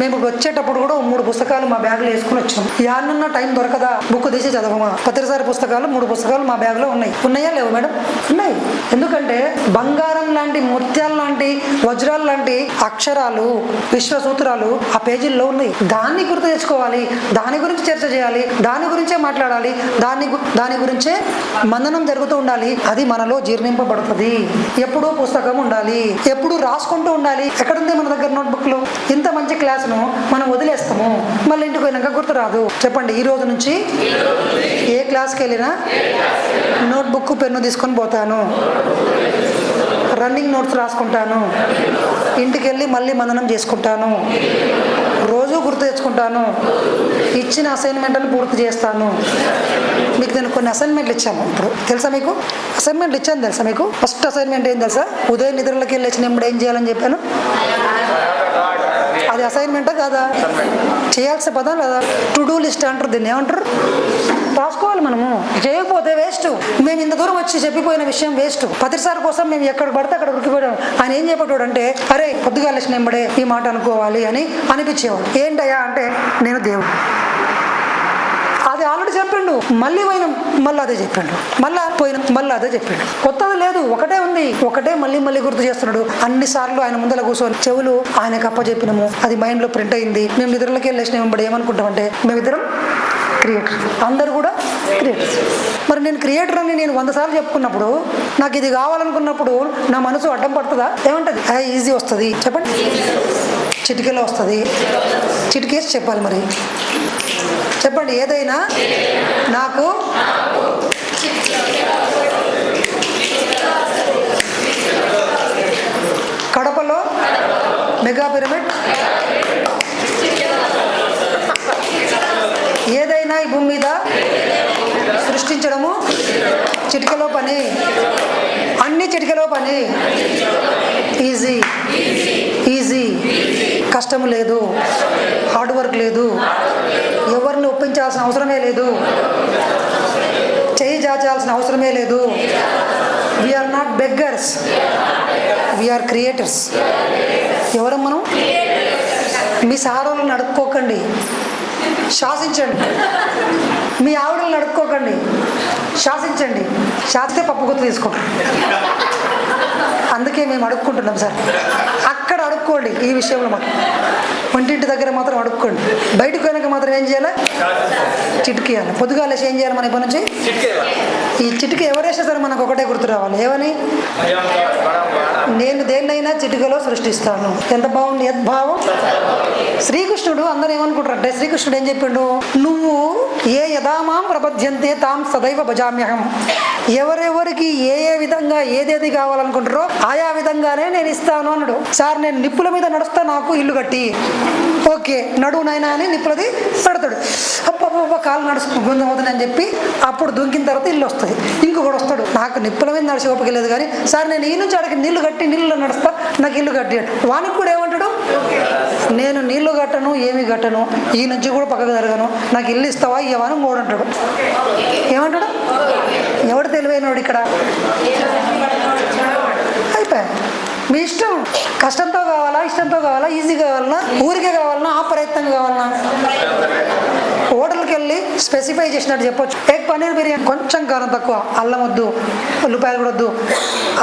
Speaker 1: మేము వచ్చేటప్పుడు కూడా 3 పుస్తకాలు మా బ్యాగ్లో వేసుకుని వచ్చాం. యానున్న టైం దొరకదా బుక్ తీసి చదవమా? పత్రిసారి పుస్తకాలు 3 పుస్తకాలు మా బ్యాగ్లో ఉన్నాయి. ఉన్నాయా లేవు మేడం? ఉన్నాయి. ఎందుకంటే బంగారం లాంటి, ముత్యాలు లాంటి, వజ్రాలు లాంటి అక్షరాలు, విశ్వసూత్రాలు ఆ పేజీల్లో ఉన్నాయి. దాన్ని గుర్తు తెచ్చుకోవాలి, దాని గురించి చర్చ చేయాలి, దాని గురించే మాట్లాడాలి, దాని గురించే మందనం జరుగుతూ ఉండాలి. అది మనలో జీర్ణింపబడుతుంది. ఎప్పుడూ పుస్తకం ఉండాలి, ఎప్పుడు రాసుకుంటూ ఉండాలి. ఎక్కడుంది మన దగ్గర నోట్బుక్ లో? ఇంత మంచి క్లాసును మనం వదిలేస్తాము, మళ్ళీ ఇంటికి పోయినాక గుర్తు రాదు. చెప్పండి. ఈ రోజు నుంచి ఏ క్లాస్కి వెళ్ళినా నోట్బుక్ పెన్ను తీసుకొని పోతాను, రన్నింగ్ నోట్స్ రాసుకుంటాను, ఇంటికి వెళ్ళి మళ్ళీ మందనం చేసుకుంటాను, రోజు గుర్తు తెచ్చుకుంటాను, ఇచ్చిన అసైన్మెంట్ని పూర్తి చేస్తాను. మీకు నేను కొన్ని అసైన్మెంట్లు ఇచ్చాను. ఇప్పుడు తెలుసా మీకు? అసైన్మెంట్లు ఇచ్చాను తెలుసా మీకు? ఫస్ట్ అసైన్మెంట్ ఏం తెలుసా? ఉదయం నిద్రలోకి వెళ్ళి వచ్చినప్పుడు ఏం చేయాలని చెప్పాను? అది అసైన్మెంటా కాదా? చేయాల్సిన పదం లేదా? టు డూ లిస్ట్ అంటారు దీన్ని. ఏమంటారు? రాసుకోవాలి. మనము చేయకపోతే వేస్ట్. మేము ఇంత దూరం వచ్చి చెప్పిపోయిన విషయం వేస్ట్. పత్రిసారి కోసం మేము ఎక్కడ పడితే అక్కడ ఉరికిపోయాం. ఆయన ఏం చెప్పేటోడు అంటే, అరే పొద్దుగా లేచిన వెంబడే ఈ మాట అనుకోవాలి అని అనిపించేవాడు. ఏంటయ్యా అంటే, నేను దేవుడు. అది ఆల్రెడీ చెప్పిండు. మళ్ళీ పోయినాం, మళ్ళీ అదే చెప్పిండు. మళ్ళీ పోయినాం, మళ్ళీ అదే చెప్పిండు. కొత్తది లేదు, ఒకటే ఉంది. ఒకటే మళ్ళీ గుర్తు చేస్తున్నాడు. అన్నిసార్లు ఆయన ముందర కూర్చొని చెవులు ఆయనకు అప్పచెప్పినాము. అది మైండ్లో ప్రింట్ అయింది. మేము నిద్రలోకి వెళ్ళేసిన వెంబడి ఏమనుకుంటామంటే, మేమిద్దరం క్రియేటర్, అందరు కూడా క్రియేటర్స్. మరి నేను క్రియేటర్ అని నేను 100 సార్లు చెప్పుకున్నప్పుడు, నాకు ఇది కావాలనుకున్నప్పుడు నా మనసు అడ్డం పడుతుందా? ఏమంటది? ఈజీ వస్తుంది. చెప్పండి. చిటికెలో వస్తుంది. చిటికేసి చెప్పాలి. మరి చెప్పండి. ఏదైనా నాకు కడపలో మెగా పిరమిడ్, ఏదైనా ఈ భూమి మీద సృష్టించడము చిటికెలో పని. అన్ని చిటికెలో పని. Easy easy. కష్టము లేదు, హార్డ్ వర్క్ లేదు, ఎవరిని ఒప్పించాల్సిన అవసరమే లేదు, చేయి చాచాల్సిన అవసరమే లేదు. We are not beggars, we are creators. ఎవరం మనం? మీ సారోళ్ళని అడుక్కోకండి, శాసించండి. మీ ఆవిడలను అడుక్కోకండి, శాసించండి. శాసిస్తే పప్పు గుర్తు తీసుకుంటాం. అందుకే మేము అడుక్కుంటున్నాం సార్. అక్కడ అడుక్కోండి. ఈ విషయంలో మాకు వంటింటి దగ్గర మాత్రం అడుక్కోండి. బయటకు వెనక మాత్రం ఏం చేయాలి? చిటికేయాలి. పొద్దుగా లేచి ఏం చేయాలి? మన ఇప్పటి నుంచి ఈ చిటికి ఎవరేస్తే సరే మనకు ఒకటే గుర్తు రావాలి. ఏమని? నేను దేన్నైనా చిటికలో సృష్టిస్తాను. ఎంత బాగుంది యద్భావం. శ్రీకృష్ణుడు అందరూ ఏమనుకుంటారంటే, శ్రీకృష్ణుడు ఏం చెప్పిండు? నువ్వు ఏ యథామాం ప్రబధ్యంతే తాం సదైవ భజామ్యహం. ఎవరెవరికి ఏ విధంగా ఏదేది కావాలనుకుంటారో ఆయా విధంగానే నేను ఇస్తాను అన్నాడు. సార్ నేను నిప్పుల మీద నడుస్తా, నాకు ఇల్లు కట్టి. ఓకే నడువు నాయనా అని నిప్పులది పెడతాడు. అప్ప కాలు నడుచుకుంటుంది అని చెప్పి అప్పుడు దుంకిన తర్వాత ఇల్లు వస్తుంది. ఇంకొకటి వస్తాడు, నాకు నిప్పుల మీద నడిచి ఓపిక లేదు కానీ సార్ నేను ఈ నుంచి అడిగి నీళ్లు కట్టి నీళ్ళు నడుస్తా, నాకు ఇల్లు కట్టి. వానికి కూడా ఏమంటాడు? నేను నీళ్లు కట్టను, ఏమి కట్టను, ఈ నుంచి కూడా పక్కకు జరగను, నాకు ఇల్లు ఇస్తావా ఇవ్వవా అని మూడు అంటాడు. ఏమంటాడు? ఎవడు తెలివైనవాడు ఇక్కడ? అయిపోయా. మీ ఇష్టం. కష్టంతో కావాలా, ఇష్టంతో కావాలా, ఈజీ కావాలన్నా, ఊరికే కావాలన్నా, ఆ ప్రయత్నం కావాలన్నా, హోటల్కి వెళ్ళి స్పెసిఫై చేసినట్టు చెప్పొచ్చు. ఎగ్ పన్నీర్ బిర్యానీ కొంచెం కారం తక్కువ, అల్లం వద్దు, ఉల్లిపాయలు కూడా వద్దు,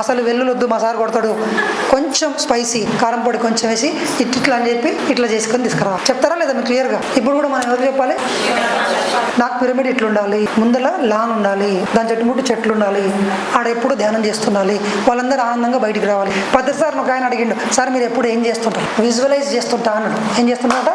Speaker 1: అసలు వెల్లుల్లి వద్దు, మసాలా కొడతాడు, కొంచెం స్పైసీ కారం పొడి కొంచెం వేసి ఇట్లా అని చెప్పి ఇట్లా చేసుకొని తీసుకురా. చెప్తారా లేదా మీకు క్లియర్గా? ఇప్పుడు కూడా మనం ఎవరు చెప్పాలి? నాకు పిరమిడ్ ఇట్లా ఉండాలి, ముందల లాన్ ఉండాలి, దాని చుట్టుముట్టు చెట్లు ఉండాలి, ఆడ ఎప్పుడు ధ్యానం చేస్తుండాలి, వాళ్ళందరూ ఆనందంగా బయటికి రావాలి. ప్రతిసారి ఒక ఆయన అడిగిండు, సార్ మీరు ఎప్పుడు ఏం చేస్తుంటారు? విజువలైజ్ చేస్తుంటా అన్నాడు. ఏం చేస్తుంటాట?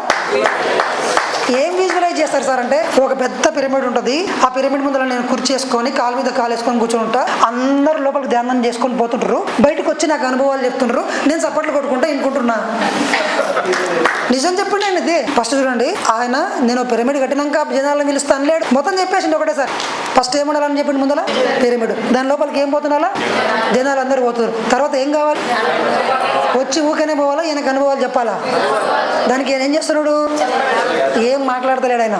Speaker 1: ఏం విజువలైజ్ చేస్తారు సార్ అంటే, ఒక పెద్ద పిరమిడ్ ఉంటుంది, ఆ పిరమిడ్ ముందర నేను కుర్చీ చేసుకొని కాలు మీద కాలు వేసుకొని కూర్చొని ఉంటా, అందరు లోపలికి ధ్యానం చేసుకొని పోతుంటారు, బయటకు వచ్చి నాకు అనుభవాలు చెప్తుంటారు, నేను సపోర్ట్లు కొట్టుకుంటా ఇంకుంటున్నా. నిజం చెప్పండి అండి ఇది. ఫస్ట్ చూడండి, ఆయన నేను పిరమిడ్ కట్టినాక జనాలను పిలుస్తాను లేడు, మొత్తం చెప్పేసింది ఒకటే సార్. ఫస్ట్ ఏముండాలని చెప్పింది ముందర? పిరమిడ్. దాని లోపలికి ఏం పోతున్నాలా? జనాలు అందరూ పోతున్నారు. తర్వాత ఏం కావాలి? వచ్చి ఊకనే పోవాలా, ఈయనకు అనుభవాలు చెప్పాలా? దానికి ఈయన ఏం చేస్తున్నాడు? ఏం మాట్లాడతలేడు ఆయన,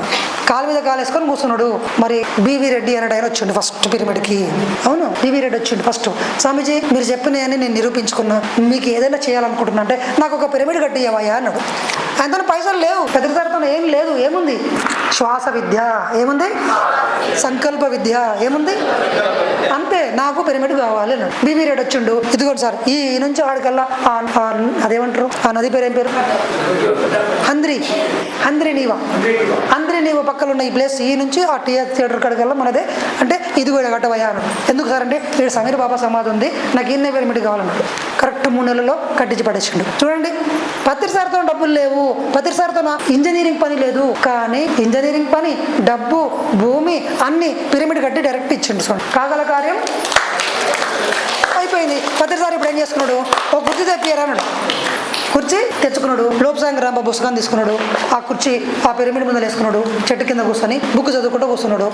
Speaker 1: కాలు మీద కాలు వేసుకొని కూర్చున్నాడు. మరి బివి రెడ్డి అన్నట్టు ఆయన వచ్చిండు ఫస్ట్ పిరమిడ్కి. అవును, బివి రెడ్డి వచ్చిండు ఫస్ట్. స్వామీజీ మీరు చెప్పినాయని నేను నిరూపించుకున్నా, మీకు ఏదైనా చేయాలనుకుంటున్నా అంటే నాకు ఒక పిరమిడ్ కట్టియవయ్యా అన్నాడు. ఆయనతో పైసలు లేవు, పెద్దరితో ఏం లేదు, ఏముంది? శ్వాస విద్య ఏముంది, సంకల్ప విద్య ఏముంది, అంతే. నాకు పిరమిడ్ కావాలి అన్నాడు. బివి రెడ్డి వచ్చిండు, ఇదిగోండి సార్ ఈ నుంచి ఆడికల్లా అదేమంటారు ఆ నది పేరు, ఏం పేరు? హంద్రీ నీవా పక్కన ఉన్న ఈ ప్లేస్, ఈ నుంచి ఆ థియేటర్ కాడికల్లా మనదే అంటే ఇదిగో కట్టవయ్యా అన్నాడు. ఎందుకు సార్ అంటే, ఇక్కడ సమీర్ బాబా సమాధి ఉంది, నాకు ఈయన పిరమిడ్ కావాలన్నాడు. కరెక్ట్ 3 నెలల్లో కట్టించి పడేసిండు. చూడండి, పత్రి సార్తో డబ్బులు లేవు, పత్రి సార్తో ఇంజనీరింగ్ పని లేదు, కానీ ఇంజనీరింగ్ పని, డబ్బు, భూమి అన్ని పిరమిడ్ కట్టి డైరెక్ట్ ఇచ్చిండు. చూడండి, కాగల కార్యం అయిపోయింది. పత్రి సార్ ఇప్పుడు ఏం చేసుకున్నాడు? ఒక కుర్చీ తెప్పియారా అన్నాడు. కుర్చీ తెచ్చుకున్నాడు, లోపసాంగ రాంబ పుస్తకాన్ని తీసుకున్నాడు, ఆ కుర్చీ ఆ పిరమిడ్ ముందర వేసుకున్నాడు, చెట్టు కింద కూర్చొని బుక్ చదువుకుంటూ కూర్చున్నాడు.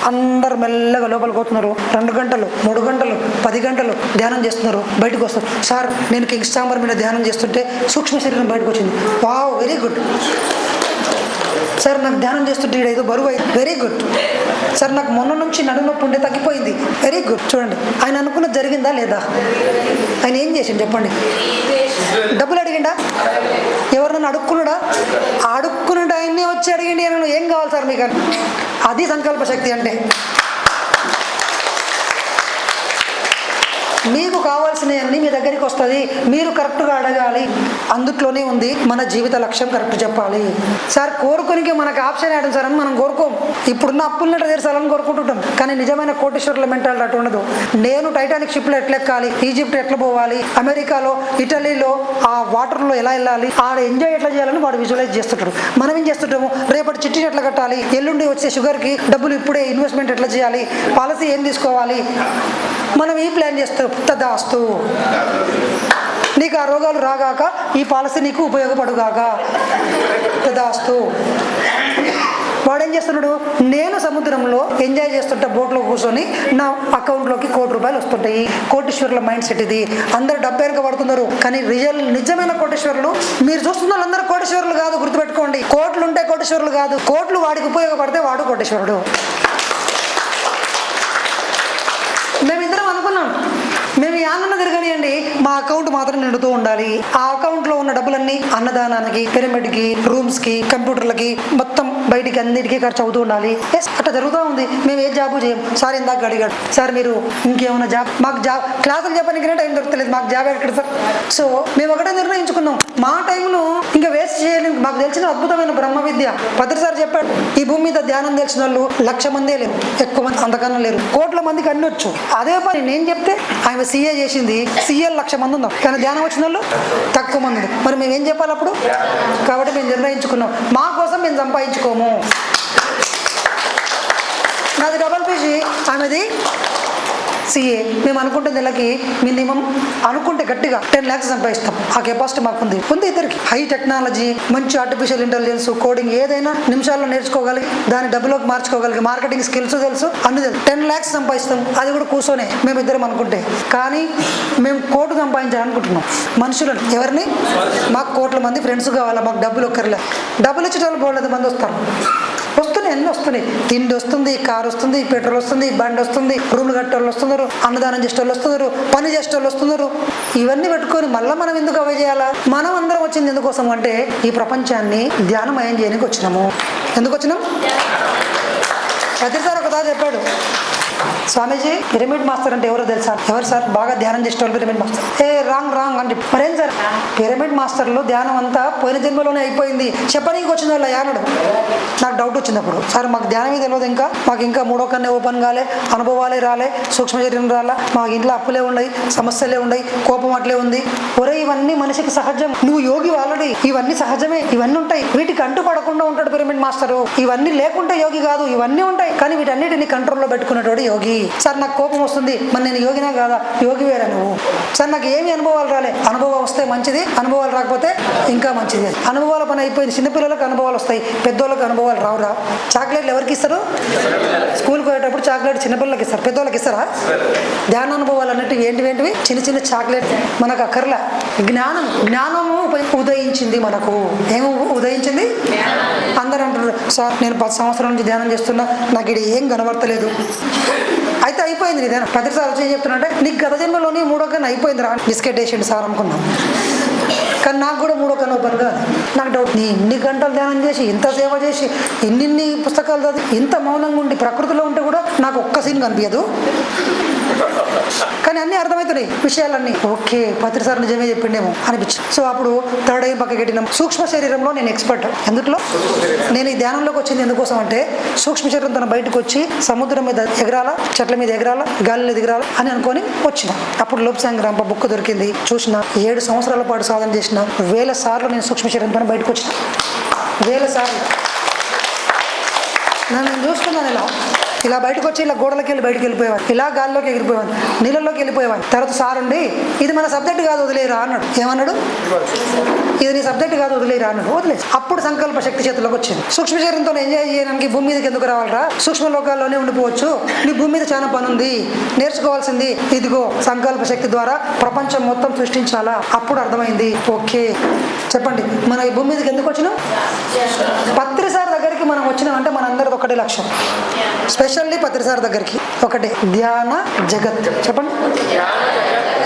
Speaker 1: అందరు మెల్లగా లోపలికి పోతున్నారు. 2 గంటలు, 3 గంటలు, 10 గంటలు ధ్యానం చేస్తున్నారు. బయటకు వస్తారు. సార్ నేను కింగ్స్ ఛాంబర్ మీద ధ్యానం చేస్తుంటే సూక్ష్మ శరీరం బయటకు వచ్చింది. Wow, very good sir. నాకు ధ్యానం చేస్తుంటే ఏదో బరువు అయింది. Very good sir. నాకు మొన్న నుంచి నడుము నొప్పి ఉంటే తగ్గిపోయింది. Very good. చూడండి, ఆయన అనుకున్నది జరిగిందా లేదా? ఆయన ఏం చేసిండు చెప్పండి? డబ్బులు అడిగిండా? ఎవరినైనా అడుక్కున్నాడా? అడుక్కున్నాడు. ఆయన్ని వచ్చి అడిగిండి, ఏం కావాలి సార్ మీకు? అది సంకల్ప శక్తి అంటే. మీకు కావాల్సినవన్నీ మీ దగ్గరికి వస్తుంది, మీరు కరెక్ట్గా అడగాలి. అందుట్లోనే ఉంది మన జీవిత లక్ష్యం. కరెక్ట్ చెప్పాలి. సార్ కోరుకోనికి మనకు ఆప్షన్ ఏడం సార్ అని మనం కోరుకోం. ఇప్పుడున్న అప్పులను ఎట్లా తీర్చాలని కోరుకుంటుంటాం, కానీ నిజమైన కోటీశ్వరుల మెంటాలిటీ అటు ఉండదు. నేను టైటానిక్ షిప్లో ఎట్లా ఎక్కాలి, ఈజిప్ట్ ఎట్లా పోవాలి, అమెరికాలో ఇటలీలో ఆ వాటర్లో ఎలా వెళ్ళాలి, ఆడ ఎంజాయ్ ఎట్లా చేయాలని వాడు విజువలైజ్ చేస్తుంటారు. మనం ఏం చేస్తుంటాము? రేపటి చిట్టిని ఎట్లా కట్టాలి, ఎల్లుండి వచ్చే షుగర్కి డబ్బులు ఇప్పుడే ఇన్వెస్ట్మెంట్ ఎట్లా చేయాలి, పాలసీ ఏం తీసుకోవాలి, మనం ఈ ప్లాన్ చేస్తాం. తదాస్తు, నీకు ఆ రోగాలు రాగాక ఈ పాలసీ నీకు ఉపయోగపడుగాక. తదాస్తు. వాడేం చేస్తున్నాడు? నేను సముద్రంలో ఎంజాయ్ చేస్తుంటా, బోట్లో కూర్చొని నా అకౌంట్లోకి ₹1,00,00,000 వస్తుంటాయి. కోటీశ్వరుల మైండ్ సెట్ ఇది. అందరు డబ్బు వెనక పడుతున్నారు, కానీ నిజమైన కోటీశ్వరులు మీరు చూస్తున్న వాళ్ళందరూ కోటీశ్వరులు కాదు. గుర్తుపెట్టుకోండి, కోట్లు ఉంటే కోటీశ్వరులు కాదు, కోట్లు వాడికి ఉపయోగపడితే వాడు కోటీశ్వరుడు. మేమిద్దరం అనుకున్నాం, మేము ఈ ఆనంద తిరగనియండి, మా అకౌంట్ మాత్రం నిండుతూ ఉండాలి. ఆ అకౌంట్లో ఉన్న డబ్బులన్నీ అన్నదానానికి, పిరమిడ్కి, రూమ్స్కి, కంప్యూటర్లకి, మొత్తం బయటికి అన్నిటికీ ఖర్చు అవుతూ ఉండాలి. ఎస్, అట్లా జరుగుతూ ఉంది. మేము ఏ జాబు చేయం. సార్ ఇందాక అడిగాడు, సార్ మీరు ఇంకేమైనా జాబ్, మాకు జాబ్ క్లాసులు చెప్పడానికి టైం దొరకలేదు, మాకు జాబ్ ఎక్కడ సార్? సో మేము ఒకటే నిర్ణయించుకున్నాం, మా టైంను ఇంకా వేస్ట్ చేయలేదు. మాకు తెలిసిన అద్భుతమైన బ్రహ్మ విద్య పత్రి సార్ చెప్పాడు. ఈ భూమి మీద ధ్యానం తెలిసిన వాళ్ళు 1,00,000 మందే లేరు, ఎక్కువ మంది అంతకన్నా లేరు, కోట్ల మందికి అన్ని వచ్చు. అదే పని నేను చెప్తే ఆమె సీఏ చేసింది, సీఏలు 1,00,000 మంది ఉందాం, కానీ ధ్యానం వచ్చిన వాళ్ళు తక్కువ మంది. మరి మేము ఏం చెప్పాలి అప్పుడు? కాబట్టి మేము నిర్ణయించుకున్నాం, మా కోసం మేము సంపాదించుకోము. నాది డబల్ పీజీ, ఆమెది సిఏ. మేము అనుకుంటే నెలకి మినిమం అనుకుంటే గట్టిగా 10 lakhs సంపాదిస్తాం. ఆ కెపాసిటీ మాకు ఉంది ఇద్దరికి. హై టెక్నాలజీ, మంచి ఆర్టిఫిషియల్ ఇంటెలిజెన్స్, కోడింగ్ ఏదైనా నిమిషాల్లో నేర్చుకోగలిగి దాన్ని డబ్బులోకి మార్చుకోగలిగి, మార్కెటింగ్ స్కిల్స్ తెలుసు, అన్ని తెలుసు. 10 lakhs సంపాదిస్తాం, అది కూడా కూర్చొనే మేమిద్దరం అనుకుంటే. కానీ మేము కోటి సంపాదించాలనుకుంటున్నాం మనుషులను. ఎవరిని? మాకు కోట్ల మంది ఫ్రెండ్స్ కావాలా, మాకు డబ్బులు ఒక్కరిలే. డబ్బులు ఇచ్చేటోళ్ళు బోళ్ళది మంది వస్తారు, వస్తున్నాయి, అన్నీ వస్తున్నాయి. తిండి వస్తుంది, కారు వస్తుంది, పెట్రోల్ వస్తుంది, బండి వస్తుంది, రూమ్లు కట్టేవాళ్ళు వస్తున్నారు, అన్నదానం చేసేవాళ్ళు వస్తున్నారు, పని చేసేవాళ్ళు వస్తున్నారు. ఇవన్నీ పెట్టుకొని మళ్ళీ మనం ఎందుకు అవే చేయాలా? మనం అందరం వచ్చింది ఎందుకోసం అంటే ఈ ప్రపంచాన్ని ధ్యానమయం చేయడానికి వచ్చినాము. ఎందుకు వచ్చినాం? ప్రతిసారి ఒకదా చెప్పాడు స్వామీజీ, పిరమిడ్ మాస్టర్ అంటే ఎవరో తెలుసా? ఎవరు సార్? బాగా ధ్యానం చేసేవాళ్ళు పిరమిడ్ మాస్టర్. రాంగ్ అని చెప్పి. మరేం సార్? పిరమిడ్ మాస్టర్లో ధ్యానం అంతా పోయిన జన్మలోనే అయిపోయింది, చెప్పనీకి వచ్చిన వాళ్ళ యానడు. నాకు డౌట్ వచ్చింది అప్పుడు, సార్ మాకు ధ్యానమే తెలియదు, మాకు ఇంకా 3వ కన్నే ఓపెన్ కాలే, అనుభవాలే రాలే, సూక్ష్మ శరీరం రాలే, మాకు ఇంట్లో అప్పులే ఉన్నాయి, సమస్యలే ఉన్నాయి, కోపం అట్లే ఉంది. ఒరే ఇవన్నీ మనిషికి సహజం, నువ్వు యోగి ఆల్రెడీ, ఇవన్నీ సహజమే, ఇవన్నీ ఉంటాయి, వీటికి అంటు పడకుండా ఉంటాడు పిరమిడ్ మాస్టరు. ఇవన్నీ లేకుంటే యోగి కాదు, ఇవన్నీ ఉంటాయి, కానీ వీటన్నిటిని కంట్రోల్లో పెట్టుకునేటోడు యోగి. సార్ నాకు కోపం వస్తుంది, మరి నేను యోగినా కాదా? యోగి వేరే నువ్వు. సార్ నాకు ఏమి అనుభవాలు రాలే, అనుభవం వస్తే మంచిది, అనుభవాలు రాకపోతే ఇంకా మంచిది. అనుభవాల పని అయిపోయింది. చిన్నపిల్లలకు అనుభవాలు వస్తాయి, పెద్దోళ్ళకి అనుభవాలు రావురా. చాక్లెట్లు ఎవరికి ఇస్తారు? స్కూల్కి పోయేటప్పుడు చాక్లెట్ చిన్నపిల్లలకి ఇస్తారు, పెద్దోళ్ళకి ఇస్తారా? ధ్యాన అనుభవాలు అన్నట్టు ఏంటివి? చిన్న చాక్లెట్ మనకు అక్కర్లా. జ్ఞానము ఉదయించింది మనకు. ఏమి ఉదయించింది? అందరూ అంటున్నారు, సార్ నేను 10 సంవత్సరాల నుంచి ధ్యానం చేస్తున్నా, నాకు ఇది ఏం కనబడతలేదు. అయితే అయిపోయింది ధ్యానం. ప్రతిసారి వచ్చి ఏం చెప్తున్నా, నీకు గత జన్మలోని 3వ కన్ను అయిపోయింది రా, బిస్కెట్ వేసిండు సార్ అనుకున్నాం. కానీ నాకు కూడా 3వ కన్ను ఓపెన్ కాదు. నాకు డౌట్, నీ ఇన్ని గంటలు ధ్యానం చేసి, ఇంత సేవ చేసి, ఇన్ని పుస్తకాలు చదివి, ఇంత మౌనంగా ఉండి ప్రకృతిలో ఉంటే కూడా నాకు ఒక్క సీన్ కనిపించదు. కానీ అన్నీ అర్థమవుతున్నాయి విషయాలన్నీ. ఓకే, పత్రిసారి నిజమే చెప్పిండేమో అనిపించింది. సో అప్పుడు థర్డ్ ఐ పక్క పెట్టినాం. సూక్ష్మ శరీరంలో నేను ఎక్స్పర్ట్. ఎందులో నేను ఈ ధ్యానంలోకి వచ్చింది ఎందుకోసం అంటే, సూక్ష్మ శరీరం తన బయటకు వచ్చి సముద్రం మీద ఎగరాలా, చెట్ల మీద ఎగరాలా, గాలిలో ఎగరాలా అని అనుకొని వచ్చిన. అప్పుడు లోప్సాంగ్ రాంప బుక్ దొరికింది, చూసిన. 7 సంవత్సరాల పాటు సాధన చేసిన. 1000 సార్లు నేను సూక్ష్మ శరీరంతో బయటకు వచ్చిన. 1000 సార్లు నేను చూసుకున్నాను. ఇలా బయటకు వచ్చి ఇలా గోడలకి వెళ్ళి బయటకు వెళ్ళిపోయేవాడు, ఇలా గాల్లోకి ఎగిరిపోయేవాడు, నీళ్ళలోకి వెళ్ళిపోయేవాడు. తర్వాత సార్ ఉండి, ఇది మన సబ్జెక్ట్ కాదు వదిలేరా అన్నాడు. ఏమన్నాడు? ఇది నీ సబ్జెక్ట్ కాదు వదిలేరా అన్నాడు. వదిలేదు. అప్పుడు సంకల్ప శక్తి చేతిలోకి వచ్చింది. సూక్ష్మ శరీరంతో ఎంజాయ్ చేయడానికి భూమి మీదకి ఎందుకు రావాలరా? సూక్ష్మ లోకాల్లోనే ఉండిపోవచ్చు, నీ భూమి మీద చాలా పని ఉంది, నేర్చుకోవాల్సింది ఇదిగో సంకల్ప శక్తి ద్వారా ప్రపంచం మొత్తం సృష్టించాలా. అప్పుడు అర్థమైంది. ఓకే చెప్పండి, మనం ఈ భూమి మీదకి ఎందుకు వచ్చినాం? పత్రిసార్ దగ్గరికి మనం వచ్చినాం అంటే మన అందరిది ఒకటే లక్ష్యం. స్పెషల్లీ పత్రిసార్ దగ్గరికి ఒకటే, ధ్యాన జగత్. చెప్పండి,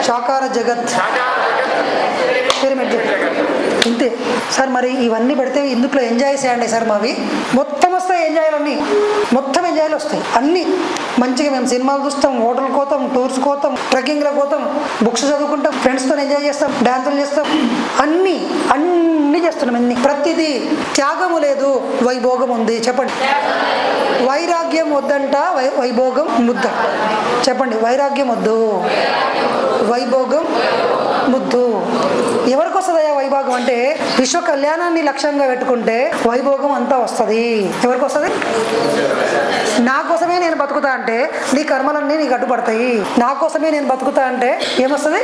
Speaker 1: సాకార జగత్, పిరమిడ్ ఇంతే సార్. మరి ఇవన్నీ పెడితే ఇందులో ఎంజాయ్ చేయండి సార్. మావి మొత్తం వస్తాయి ఎంజాయ్లు, అన్నీ మొత్తం ఎంజాయ్లు వస్తాయి. అన్నీ మంచిగా మేము సినిమాలు చూస్తాం, హోటల్ పోతాం, టూర్స్ పోతాం, ట్రెక్కింగ్లకు పోతాం, బుక్స్ చదువుకుంటాం, ఫ్రెండ్స్తో ఎంజాయ్ చేస్తాం, డ్యాన్సులు చేస్తాం, అన్నీ చేస్తున్నాం. అన్ని ప్రతిదీ. త్యాగము లేదు, వైభోగం ఉంది. చెప్పండి, వైరాగ్యం వద్దంట, వైభోగం ముద్ద. చెప్పండి, వైరాగ్యం వద్దు, వైభోగం ముద్దు. ఎవరికి వస్తుందయ్యా వైభోగం అంటే? విశ్వ కళ్యాణాన్ని లక్ష్యంగా పెట్టుకుంటే వైభోగం అంతా వస్తుంది. ఎవరికి వస్తుంది? నా కోసమే నేను బతుకుతా అంటే నీ కర్మలన్నీ నీకు అడ్డుపడతాయి. నా కోసమే నేను బతుకుతా అంటే ఏమొస్తుంది?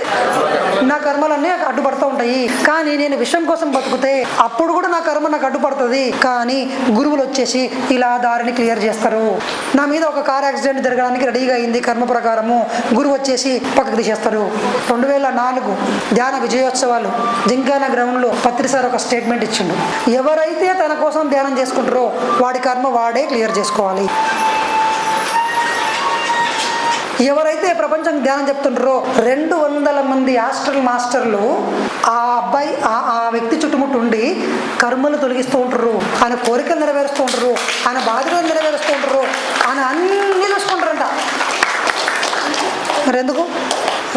Speaker 1: నా కర్మలన్నీ అడ్డుపడుతూ ఉంటాయి. కానీ నేను విశ్వం కోసం బతుకుతే అప్పుడు కూడా నా కర్మ నాకు అడ్డుపడుతుంది. కానీ గురువులు వచ్చేసి ఇలా దారిని క్లియర్ చేస్తారు. నా మీద ఒక కార్ యాక్సిడెంట్ జరగడానికి రెడీగా అయింది, కర్మ ప్రకారము గురువు వచ్చేసి పక్కకు తీసేస్తారు. 2004 ధ్యాన విజయోత్సవాలు జింకానా గ్రౌండ్లో పత్రిసార్ ఒక స్టేట్మెంట్ ఇచ్చిండు. ఎవరైతే తన కోసం ధ్యానం చేసుకుంటారో వాడి కర్మ వాడే క్లియర్ చేసుకోవాలి. ఎవరైతే ప్రపంచం ధ్యానం చెప్తుంటారో 200 మంది హాస్టల్ మాస్టర్లు ఆ అబ్బాయి ఆ వ్యక్తి చుట్టుముట్టు ఉండి కర్మలు తొలగిస్తూ ఉంటారు, ఆయన కోరికలు నెరవేరుస్తూ ఉంటారు, ఆయన బాధ్యతలు నెరవేరుస్తూ ఉంటారు, ఆయన అన్నీ చూసుకుంటారంట. మరి ఎందుకు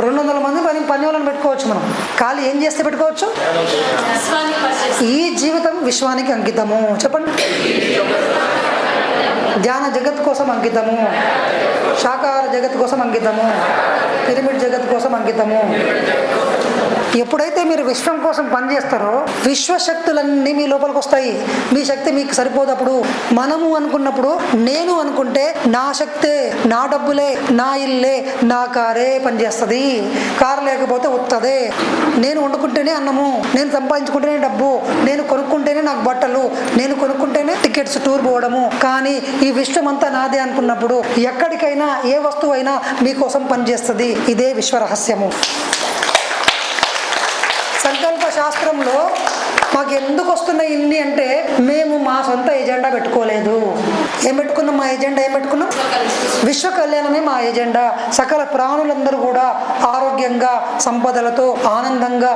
Speaker 1: 200 మంది పని వాళ్ళని పెట్టుకోవచ్చు. మనం ఖాళీ ఏం చేస్తే పెట్టుకోవచ్చు? ఈ జీవితం విశ్వానికి అంకితము. చెప్పండి, ధ్యాన జగత్ కోసం అంకితము, సాకార జగత్ కోసం అంకితము, పిరమిడ్ జగత్ కోసం అంకితము. ఎప్పుడైతే మీరు విశ్వం కోసం పనిచేస్తారో విశ్వశక్తులన్నీ మీ లోపలికి వస్తాయి. మీ శక్తి మీకు సరిపోదప్పుడు మనము అనుకున్నప్పుడు, నేను అనుకుంటే నా శక్తే, నా డబ్బులే, నా ఇల్లే, నా కారే పనిచేస్తుంది. కారు లేకపోతే వస్తుంది. నేను వండుకుంటేనే అన్నము, నేను సంపాదించుకుంటేనే డబ్బు, నేను కొనుక్కుంటేనే నాకు బట్టలు, నేను కొనుక్కుంటేనే టికెట్స్ టూర్ పోవడము. కానీ ఈ విశ్వం అంతా నాదే అనుకున్నప్పుడు ఎక్కడికైనా ఏ వస్తువు అయినా మీకోసం పనిచేస్తుంది. ఇదే విశ్వరహస్యము. సంకల్ప శాస్త్రంలో మాకు ఎందుకు వస్తున్నాయి ఇన్ని అంటే మేము మా సొంత ఎజెండా పెట్టుకోలేదు. ఏం పెట్టుకున్నాం? మా ఎజెండా ఏం పెట్టుకున్నాం? విశ్వ కళ్యాణమే మా ఎజెండా. సకల ప్రాణులందరూ కూడా ఆరోగ్యంగా, సంపదలతో, ఆనందంగా,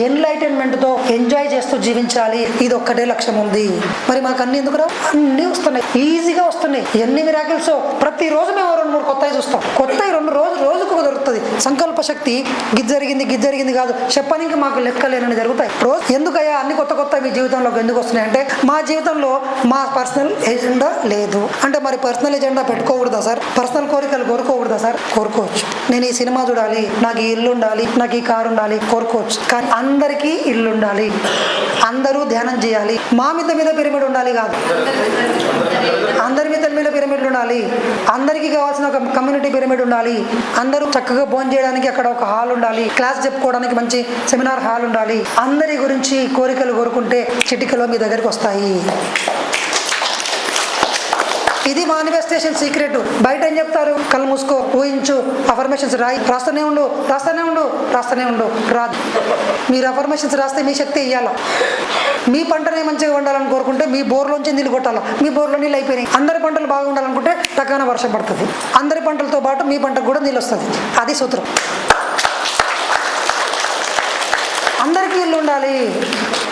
Speaker 1: ఎన్లైటన్మెంట్తో ఎంజాయ్ చేస్తూ జీవించాలి. ఇది ఒక్కటే లక్ష్యం ఉంది. మరి మాకు అన్ని ఎందుకు రావు? అన్నీ వస్తున్నాయి, ఈజీగా వస్తున్నాయి. ఎన్ని మిరాకిల్స్! ప్రతిరోజు మేము 2-3 కొత్తవి చూస్తాం. కొత్తవి రోజుకు దొరుకుతుంది. సంకల్ప శక్తి గిజ్జరిగింది కాదు, చెప్పడానికి మాకు లెక్కలేనని జరుగుతాయి రోజు. ఎందుకయ్యా అన్ని కొత్త మీ జీవితంలోకి ఎందుకు వస్తున్నాయి అంటే మా జీవితంలో మా పర్సనల్ ఎజెండా లేదు. అంటే మరి పర్సనల్ ఎజెండా పెట్టుకోకూడదా సార్? పర్సనల్ కోరికలు కోరుకోకూడదా సార్? కోరుకోవచ్చు. నేను ఈ సినిమా చూడాలి, నాకు ఈ ఇల్లు ఉండాలి, నాకు ఈ కారు ఉండాలి, కోరుకోవచ్చు. కానీ అందరికీ ఇల్లు ఉండాలి, అందరూ ధ్యానం చేయాలి, మా మీద పిరమిడ్ ఉండాలి కాదు, అందరి మీద పిరమిడ్లు ఉండాలి, అందరికీ కావాల్సిన ఒక కమ్యూనిటీ పిరమిడ్ ఉండాలి, అందరూ చక్కగా భోజనం చేయడానికి అక్కడ ఒక హాల్ ఉండాలి, క్లాస్ చెప్పుకోవడానికి మంచి సెమినార్ హాల్ ఉండాలి. అందరి గురించి కోరికలు కోరుకుంటే చిటికలో మీ దగ్గరికి వస్తాయి. ఇది మానిఫెస్టేషన్ సీక్రెట్. బయట ఏం చెప్తారు? కళ్ళు మూసుకో, ఊహించు, అఫర్మేషన్స్ రాస్తూనే ఉండు, రాదు. మీరు అఫర్మేషన్స్ రాస్తే మీ శక్తి ఇయ్యాల. మీ పంటనే మంచిగా ఉండాలని కోరుకుంటే మీ బోర్లోంచి నీళ్ళు కొట్టాలా. మీ బోర్లో నీళ్ళు అయిపోయినాయి. అందరి పంటలు బాగుండాలనుకుంటే టకాన వర్షం పడుతుంది. అందరి పంటలతో పాటు మీ పంటకు కూడా నీళ్ళు వస్తుంది. అది సూత్రం. అందరికీ ఇల్లు ఉండాలి,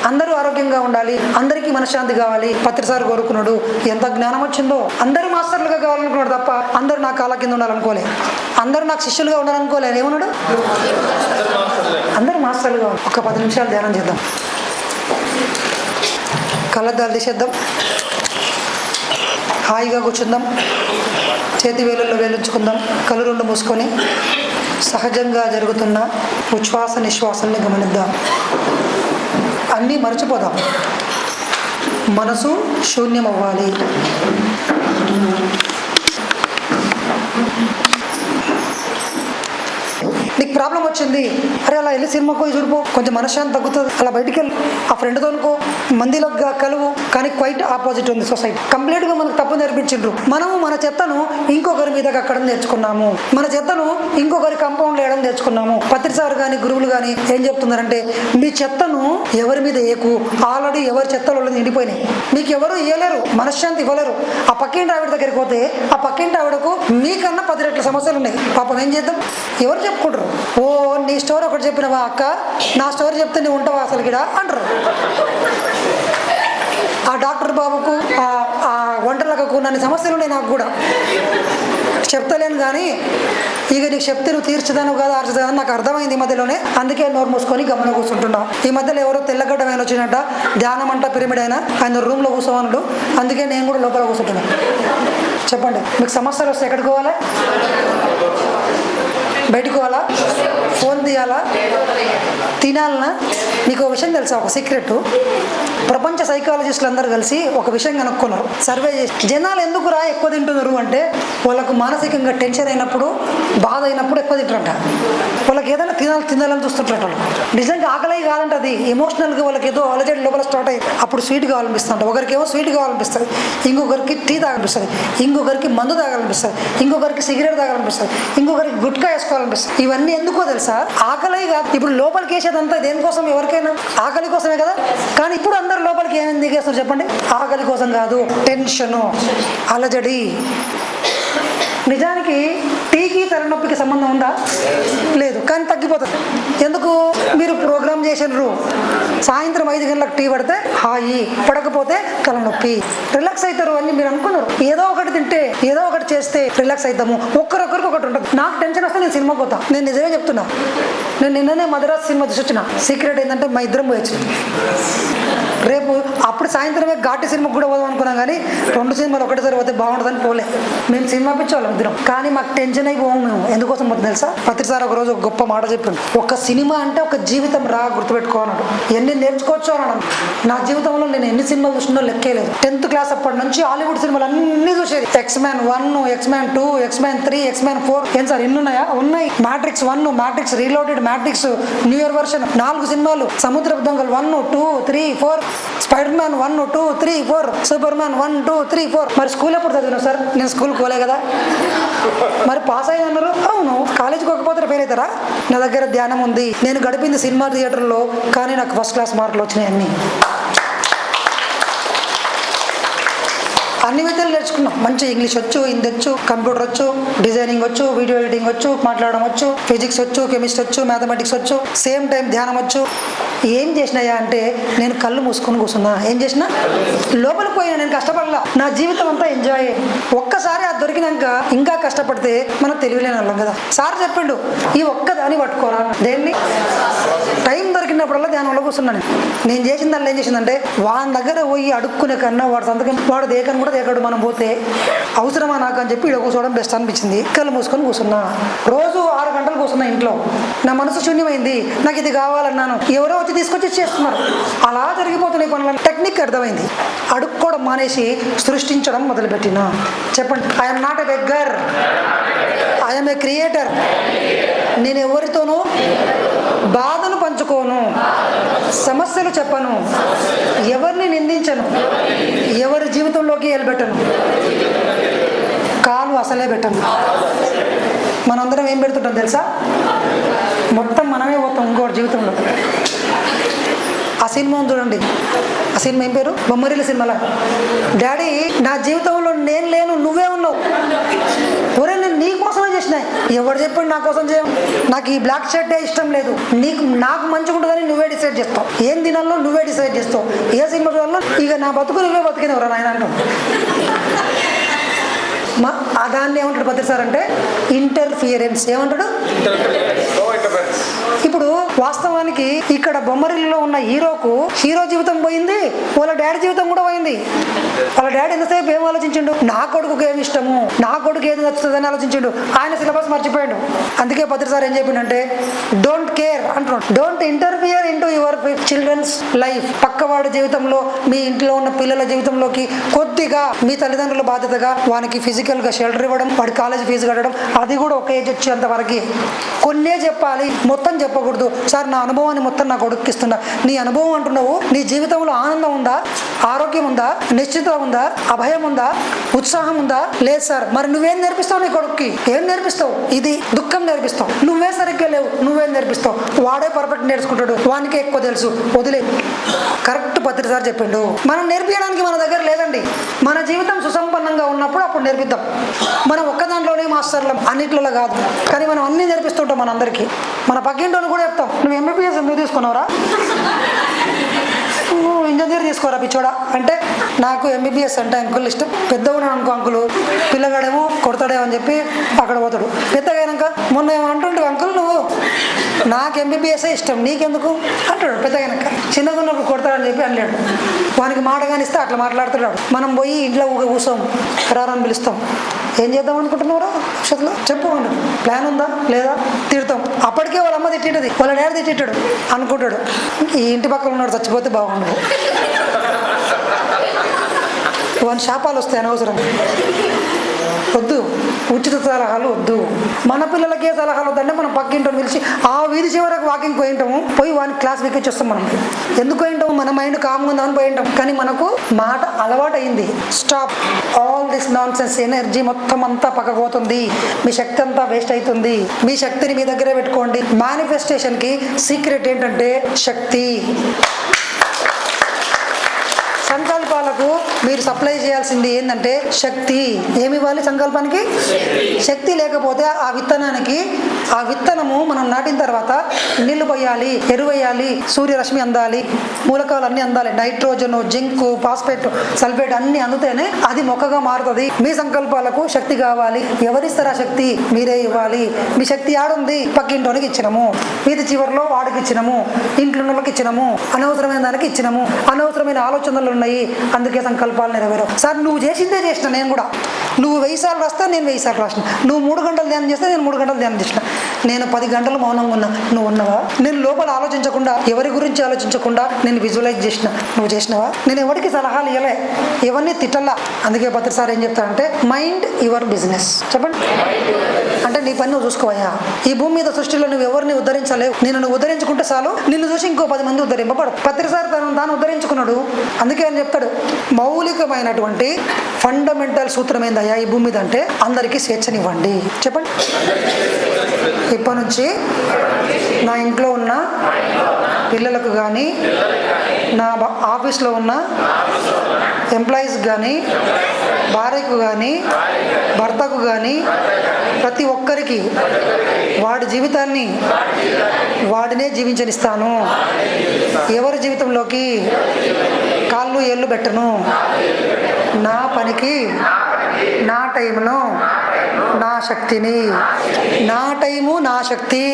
Speaker 1: అందరూ ఆరోగ్యంగా ఉండాలి, అందరికీ మనశ్శాంతి కావాలి. పత్రిసారి కోరుకున్నాడు. ఎంత జ్ఞానం వచ్చిందో! అందరూ మాస్టర్లుగా కావాలనుకున్నాడు తప్ప అందరూ నా కాళ్ళ కింద ఉండాలనుకోలే, అందరూ నాకు శిష్యులుగా ఉండాలనుకోలే. ఏమన్నాడు? అందరూ మాస్టర్లుగా. ఒక 10 నిమిషాలు ధ్యానం చేద్దాం. కళ్ళద్దాలు తీసేద్దాం, హాయిగా కూర్చుందాం, చేతి వేలుల్లో వేలుంచుకుందాం, కళ్ళు 2 మూసుకొని సహజంగా జరుగుతున్న ఉచ్ఛ్వాస నిశ్వాసాన్ని గమనిద్దాం. అన్నీ మర్చిపోదాం. మనసు శూన్యం అవ్వాలి. నీకు ప్రాబ్లం వచ్చింది, అరే అలా వెళ్ళి సినిమాకు పోయి చూడిపో, కొంచెం మనశ్శాంతి తగ్గుతుంది. అలా బయటికి వెళ్ళి ఆ ఫ్రెండ్తో అనుకో, మందిలో కలువు. కానీ క్వైట్ ఆపోజిట్ ఉంది సొసైటీ. కంప్లీట్గా మనకు తప్పు నేర్పించిండ్రు. మనము మన చెత్తను ఇంకొకరి మీద కక్కడం నేర్చుకున్నాము, మన చెత్తను ఇంకొకరి కంపౌండ్ వేయడం నేర్చుకున్నాము. పత్రిసారు కానీ గురువులు కానీ ఏం చెప్తున్నారంటే మీ చెత్తను ఎవరి మీద ఏకు, ఆల్రెడీ ఎవరి చెత్తలు నిండిపోయినాయి, మీకు ఎవరు ఇవ్వలేరు, మనశ్శాంతి ఇవ్వలేరు. ఆ పక్కింటి ఆవిడ దగ్గరికి పోతే ఆ పక్కింటి ఆవిడకు మీకన్నా 10 రెట్ల సమస్యలు ఉన్నాయి. పాపం ఏం చేద్దాం? ఎవరు చెప్పుకుంటారు? ఓ నీ స్టోరీ ఒకటి చెప్పినవా అక్క, నా స్టోరీ చెప్తే నువ్వు ఉంటావా అసలు గిడ అంటారు. ఆ డాక్టర్ బాబుకు, ఆ వంటలకు నన్ను సమస్యలు ఉన్నాయి. నాకు కూడా చెప్తలేను కానీ ఇక నీకు చెప్తే నువ్వు తీర్చుదాను కదా ఆర్చుదాను నాకు అర్థమైంది ఈ మధ్యలోనే. అందుకే నోరు మూసుకొని గమనం కూర్చుంటున్నావు. ఈ మధ్యలో ఎవరో తెల్లగడ్డ ఆయన వచ్చినట్ట, ధ్యానం అంట పిరమిడ్ అయినా ఆయన రూమ్లో కూర్చోవనుడు. అందుకే నేను కూడా లోపల కూర్చుంటున్నాను. చెప్పండి, మీకు సమస్యలు వస్తే ఎక్కడికి పోవాలి? బయటకు పోవాలా? ఫోన్ తీయాలా? తినాలనా? మీకు ఒక విషయం తెలుసా? ఒక సీక్రెట్. ప్రపంచ సైకాలజిస్టులు అందరూ కలిసి ఒక విషయం కనుక్కున్నారు, సర్వే చేసి. జనాలు ఎందుకు ఎక్కువ తింటున్నారు అంటే వాళ్ళకు మానసికంగా టెన్షన్ అయినప్పుడు, బాధ అయినప్పుడు ఎక్కువ తింటారంట. వాళ్ళకి ఏదైనా తినాలని చూస్తుంటారు. నిజంగా ఆకలి కాదంట, అది ఎమోషనల్గా వాళ్ళకి ఏదో అలజడి లోపల స్టార్ట్ అయ్యి అప్పుడు స్వీట్ కావాలనిపిస్తుంట. ఒకరికి ఏమో స్వీట్ కావాలనిపిస్తుంది, ఇంకొకరికి టీ తాగాలనిపిస్తుంది, ఇంకొకరికి మందు తాగాలనిపిస్తుంది, ఇంకొకరికి సిగరెట్ తాగాలనిపిస్తుంది, ఇంకొకరికి గుట్కా వేసుకోవాలనిపిస్తుంది. ఇవన్నీ ఎందుకో తెలుసా? ఆకలి కాదు. ఇప్పుడు లోపలికి వేసేదంతా దేనికోసం? ఎవరికైనా ఆకలి కోసమే కదా. కానీ ఇప్పుడు అందరూ లోపలికి ఏమేమి దిగేస్తారు చెప్పండి? ఆకలి కోసం కాదు, టెన్షను, అలజడి. నిజానికి టీకి తలనొప్పికి సంబంధం ఉందా? లేదు, కానీ తగ్గిపోతుంది. ఎందుకు? మీరు ప్రోగ్రామ్ చేసినారు. సాయంత్రం 5 గంటలకు టీ పడితే హాయి, పడకపోతే తలనొప్పి. రిలాక్స్ అవుతారు అని మీరు అనుకున్నారు. ఏదో ఒకటి తింటే, ఏదో ఒకటి చేస్తే రిలాక్స్ అవుతాము. ఒక్కరొక్కరికి ఒకటి ఉంటుంది. నాకు టెన్షన్ వస్తే నేను సినిమాకి పోతా. నేను నిజమే చెప్తున్నా. నేను నిన్ననే మద్రాస్ సినిమా చూసి వచ్చిన. సీక్రెట్ ఏంటంటే మా ఇద్దరం పోయి వచ్చిన. రేపు అప్పుడు సాయంత్రమే ఘాటి సినిమాకి కూడా పోదాం అనుకున్నాం, కానీ 2 సినిమాలు ఒకటేసారి పోతే బాగుంటుందని పోలే. మేము సినిమా పిచ్చోళ్ళం ఇద్దరం, కానీ మాకు టెన్షన్ అయిపోయాము మేము. ఎందుకోసం పోతుంది తెలుసా? ప్రతిసారి ఒక రోజు ఒక గొప్ప మాట చెప్పిండు, ఒక సినిమా అంటే ఒక జీవితం రా, గుర్తుపెట్టుకోన్నాడు. ఎన్ని నేర్చుకోవచ్చు అన్నాడు. నా జీవితంలో నేను ఎన్ని సినిమాలు చూసినా లెక్కేలేదు. 10th క్లాస్ అప్పటి నుంచి హాలీవుడ్ సినిమాలు అన్ని చూసేది. X-Men 1, X-Men 2, X-Men 3, X-Men 4. ఏం సార్ ఎన్ని ఉన్నాయా? ఉన్నాయి. Matrix 1, matrix reloaded, matrix new year version, 4 సినిమాలు, సముద్రపు దొంగలు 1, 2, 3, 4, స్పైడర్ మ్యాన్ 1, 2, 3, 4, సూపర్ మ్యాన్ 1, 2, 3, 4. మరి స్కూల్ ఎప్పుడు చదివినావు సార్? నేను స్కూల్కి పోలే కదా. మరి పాస్ అయ్యన్నారు. అవును. కాలేజీకి పోకపోతే ఫెయిల్ అవుతారా? నా దగ్గర ధ్యానం ఉంది. నేను గడిపింది సినిమా థియేటర్లో, కానీ నాకు ఫస్ట్ క్లాస్ మార్కులు వచ్చినాయి. అన్ని విధాలు నేర్చుకున్నాం. మంచి ఇంగ్లీష్ వచ్చు, హిందీ వచ్చు, కంప్యూటర్ వచ్చు, డిజైనింగ్ వచ్చు, వీడియో ఎడిటింగ్ వచ్చు, మాట్లాడడం వచ్చు, ఫిజిక్స్ వచ్చు, కెమిస్ట్రీ వచ్చు, మ్యాథమెటిక్స్ వచ్చు, సేమ్ టైం ధ్యానం వచ్చు. ఏం చేసినాయా అంటే నేను కళ్ళు మూసుకొని కూర్చున్నా. ఏం చేసినా? లోపలికి పోయినా. నేను కష్టపడలా. నా జీవితం అంతా ఎంజాయ్. ఒక్కసారి అది దొరికినాక ఇంకా కష్టపడితే మనం తెలియలేని వాళ్ళం కదా. సార్ చెప్పిండు, ఈ ఒక్కదాన్ని పట్టుకోరా. దేన్ని? టైం దొరికినప్పుడల్లా ధ్యానంలో కూర్చున్నాను. నేను చేసిన దాన్ని ఏం చేసిందంటే, వాడి దగ్గర పోయి అడుక్కునే కన్నా వాడు సంతకం వాడు దేకని కూడా దేకడు. మనం పోతే అవసరమా నాకు అని చెప్పి ఇక్కడ కూర్చోవడం బెస్ట్ అనిపించింది. కళ్ళు మూసుకొని కూర్చున్నా. రోజు 6 గంటలు కూర్చున్నా ఇంట్లో. నా మనసు శూన్యమైంది. నాకు ఇది కావాలన్నాను, ఎవరో వచ్చి తీసుకొచ్చి చేస్తున్నారు. అలా జరిగిపోతున్నాయి పనులను. టెక్నిక్ అర్థమైంది. అడుక్కోవడం మానేసి సృష్టించడం మొదలుపెట్టినా. చెప్పండి, I'm not a beggar, I'm a creator. నేను ఎవరితోనూ బాధను పంచుకోను, సమస్యలు చెప్పను, ఎవరిని నిందించను, ఎవరి జీవితంలోకి వెళ్ళబెట్టను, కాలు అసలే పెట్టను. మనందరం ఏం పెడుతుంటాం తెలుసా? మొత్తం మనమే పోతాం ఇంకోటి జీవితంలో. ఆ సినిమా చూడండి. ఆ సినిమా ఏం పేరు? బొమ్మరిల్లు సినిమాలో డాడీ నా జీవితంలో నేను లేను, నువ్వే ఉన్నావు. ఒరే నేను నీ కోసమే చేసిన. ఎవరు చెప్పండి నా కోసం చేయం? నాకు ఈ బ్లాక్ షర్టే ఇష్టం లేదు, నాకు మంచిగా ఉంటుందని నువ్వే డిసైడ్ చేస్తావు. ఏం తినాలో నువ్వే డిసైడ్ చేస్తావు. ఏ సినిమా చూడాలో ఇక నా బతుకు నువ్వే బతికినవరా నాయన అంటావు. దాన్ని ఏమంటాడు భద్ర సార్ అంటే ఇంటర్ఫియరెన్స్. ఏమంటాడు? ఇప్పుడు వాస్తవానికి ఇక్కడ బొమ్మరిల్లులో ఉన్న హీరో జీవితం పోయింది, వాళ్ళ డాడీ జీవితం కూడా పోయింది. వాళ్ళ డాడీ ఎంతసేపు ఏం ఆలోచించిండు? నా కొడుకుకి ఏమి ఇష్టము, నా కొడుకు ఏది నచ్చుతుందని ఆలోచించిండు. ఆయన సిలబస్ మర్చిపోయాడు. అందుకే భద్ర సార్ ఏం చెప్పిండంటే డోంట్ కేర్ అంటున్నాడు. Don't interfere into your children's life. పక్కవాడి జీవితంలో, మీ ఇంట్లో ఉన్న పిల్లల జీవితంలోకి కొద్దిగా మీ తల్లిదండ్రుల బాధ్యతగా వానికి ఫిజికల్ గా షెల్టర్ ఇవ్వడం, వాడి కాలేజ్ ఫీజు కట్టడం, అది కూడా ఒక ఏజ్ వచ్చేంత వరకు కొన్నే చెప్పాలి, మొత్తం చెప్పకూడదు. సార్ నా అనుభవాన్ని మొత్తం నా కొడుకుకి ఇస్తున్నా. నీ అనుభవం అంటున్నావు, నీ జీవితంలో ఆనందం ఉందా, ఆరోగ్యం ఉందా, నిశ్చిత ఉందా, అభయం ఉందా, ఉత్సాహం ఉందా? లేదు సార్. మరి నువ్వేం నేర్పిస్తావు నీ కొడుక్కి? ఏం నేర్పిస్తావు? ఇది దుఃఖం నేర్పిస్తావు. నువ్వే సరిగ్గా లేవు, నువ్వేం నేర్పిస్తావు? వాడే పర్ఫెక్ట్ నేర్చుకుంటాడు, వానికే ఎక్కువ తెలుసు, వదిలే. కరెక్ట్ పత్రిక సార్ చెప్పిండు. మనం నేర్పించడానికి మన దగ్గర లేదండి. మన జీవితం సుసంపన్నంగా ఉన్నప్పుడు అప్పుడు నేర్పిద్దాం. మనం ఒక్క దాంట్లోనే మాస్టర్లం, అన్నిట్లలో కాదు. కానీ మనం అన్ని నేర్పిస్తుంటాం మనందరికీ. మన పక్కింటోని కూడా చెప్తాం, నువ్వు ఎంబీబీఎస్ ఎందుకు తీసుకున్నావురా, నువ్వు ఇంజనీర్ తీసుకోరా పిచ్చోడా అంటే, నాకు ఎంబీబీఎస్ అంటే అంకుల్ ఇష్టం. పెద్దగా ఉన్నాడు అనుకో అంకులు, పిల్లగాడేమో కొడతాడేమో అని చెప్పి అక్కడ పోతాడు. పెద్దగా అయినాక మొన్న ఏమో అంటుంటే అంకుల్ నువ్వు నాకు ఎంబీబీఎస్ఏ ఇష్టం, నీకెందుకు అంటాడు. పెద్దగా అయినాక చిన్నగా ఉన్నప్పుడు కొడతాడని చెప్పి అనలేడు. వానికి మాట కానిస్తే అట్లా మాట్లాడుతున్నాడు. మనం పోయి ఇంట్లో కూర్చోం, రారని పిలుస్తాం. ఏం చేద్దాం అనుకుంటున్నారా భవిష్యత్తులో? చెప్పుకోండి. ప్లాన్ ఉందా లేదా? తిడతాం. అప్పటికే వాళ్ళ అమ్మ తిట్టింటది, వాళ్ళ డాడీ తిట్టాడు అనుకుంటాడు, ఈ ఇంటి పక్కన ఉన్నాడు చచ్చిపోతే బాగుండదు. వాని శాపాలు వస్తాయి అనవసరం. వద్దు, ఉచిత సలహాలు వద్దు. మన పిల్లలకి ఏ సలహాలు వద్దంటే మనం పక్కింటోని పిలిచి ఆ వీధి చివరకు వాకింగ్ పోయింటాము, పోయి వాని క్లాస్ వీక్కి వస్తాం. మనం ఎందుకు పోయింటాము? మన మైండ్ కామ్గా ఉందని పోయింటాం. కానీ మనకు మాట అలవాటు అయింది. Stop all this non sense. Energy మొత్తం అంతా పక్కపోతుంది, మీ శక్తి అంతా వేస్ట్ అవుతుంది. మీ శక్తిని మీ దగ్గరే పెట్టుకోండి. మేనిఫెస్టేషన్కి సీక్రెట్ ఏంటంటే శక్తి. సంకల్పాలకు మీరు సప్లై చేయాల్సింది ఏంటంటే శక్తి. ఏమి ఇవ్వాలి సంకల్పానికి? శక్తి లేకపోతే ఆ విత్తనానికి, ఆ విత్తనము మనం నాటిన తర్వాత నీళ్లు పోయాలి, ఎరువు వేయాలి, సూర్యరశ్మి అందాలి, మూలకాలు అన్ని అందాలి, నైట్రోజన్, జింక్, ఫాస్ఫేట్, సల్ఫేట్ అన్ని అందుతేనే అది మొక్కగా మారుతుంది. మీ సంకల్పాలకు శక్తి కావాలి. ఎవరిస్తారా శక్తి? మీరే ఇవ్వాలి. మీ శక్తి ఆడుంది, పక్కింటోనికి ఇచ్చినము, వీధి చివరిలో వాడికి ఇచ్చినము, ఇంట్లో వాళ్ళకి ఇచ్చినము, అనవసరమైన దానికి ఇచ్చినము, అనవసరమైన ఆలోచనలు ఉన్నాయి, అందుకే సంకల్పాలు నెరవేరవు. సార్ నువ్వు చేసిందే చేసిన, నేను కూడా. నువ్వు 1000 సార్లు రాస్తా, నేను 1000 సార్లు రాసిన. నువ్వు 3 గంటలు ధ్యానం చేస్తే నేను 3 గంటలు ధ్యానం చేసిన. నేను 10 గంటలు మౌనంగా ఉన్నా, నువ్వు ఉన్నావా? నేను లోపల ఆలోచించకుండా, ఎవరి గురించి ఆలోచించకుండా నేను విజువలైజ్ చేసిన, నువ్వు చేసినవా? నేను ఎవరికి సలహాలు ఇవ్వలే, ఎవరిని తిట్టల్లా. అందుకే పత్రి సార్ ఏం చెప్తారంటే మైండ్ యువర్ బిజినెస్. చెప్పండి, అంటే నీ పని నువ్వు చూసుకోవయ్యా. ఈ భూమి మీద సృష్టిలో నువ్వు ఎవరిని ఉద్ధరించలేవు. నిన్ను నువ్వు ఉద్ధరించుకుంటే చాలు, నిన్ను చూసి ఇంకో 10 మంది ఉద్ధరింపబడు. పత్రి సార్ తాను ఉద్ధరించుకున్నాడు. అందుకే ఆయన చెప్తాడు, మౌలికమైనటువంటి ఫండమెంటల్ సూత్రం ఏందయ్యా ఈ భూమి మీద అంటే అందరికీ స్వేచ్ఛనివ్వండి. చెప్పండి, ఇప్పటి నుంచి నా ఇంట్లో ఉన్న పిల్లలకు కానీ, నా ఆఫీస్లో ఉన్న ఎంప్లాయీస్ కానీ, భార్యకు కానీ, భర్తకు కానీ, ప్రతి ఒక్కరికి వాడి జీవితాన్ని వాడినే జీవించనిస్తాను. ఎవరి జీవితంలోకి కాళ్ళు ఏళ్ళు పెట్టను. నా పనికి, నా టైంలో, నా శక్తిని, నా టైము నా శక్తి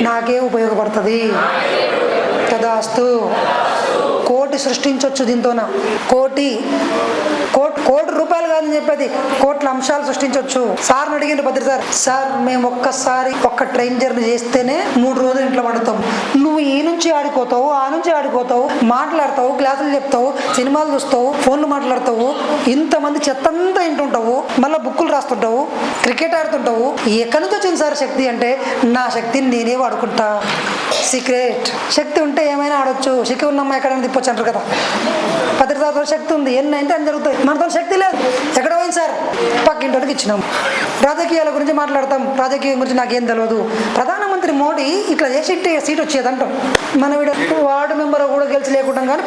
Speaker 1: నాకే ఉపయోగపడుతుంది. తదాస్తు. కోటి సృష్టించవచ్చు దీంతోన. కోటి రూపాయలు కాదని చెప్పేది, కోట్ల అంశాలు సృష్టించవచ్చు. సార్ని అడిగిండు పత్రి సార్, సార్ మేము ఒక్కసారి ఒక్క ట్రైన్ జర్నీ చేస్తేనే 3 రోజులు ఇంట్లో పడతాం. నువ్వు ఈ నుంచి ఆడిపోతావు, ఆ నుంచి ఆడిపోతావు, మాట్లాడతావు, క్లాసులు చెప్తావు, సినిమాలు చూస్తావు, ఫోన్లు మాట్లాడతావు, ఇంతమంది చెత్తంతా ఇంటుంటావు, మళ్ళీ బుక్కులు రాస్తుంటావు, క్రికెట్ ఆడుతుంటావు. ఎక్కడి నుంచి వచ్చింది సార్ శక్తి అంటే, నా శక్తిని నేనే వాడుకుంటా. సీక్రెట్. శక్తి ఉంటే ఏమైనా ఆడొచ్చు. శక్తి ఉన్నమ్మా ఎక్కడైనా తిప్పొచ్చు అంటారు కదా. పత్రికతో శక్తి ఉంది, ఎన్ని అంటే అని జరుగుతాయి. మనతో శక్తి లేదు. ఎక్కడ పోయింది సార్? పక్కింటికి ఇచ్చినాం. రాజకీయాల గురించి మాట్లాడతాం, రాజకీయం గురించి నాకేం తెలియదు. ప్రధానమంత్రి మోడీ ఇట్లా చేసి సీట్ వచ్చేదంటాం. మన వార్డు మెంబర్ కూడా గెలిచి లేకుండా కానీ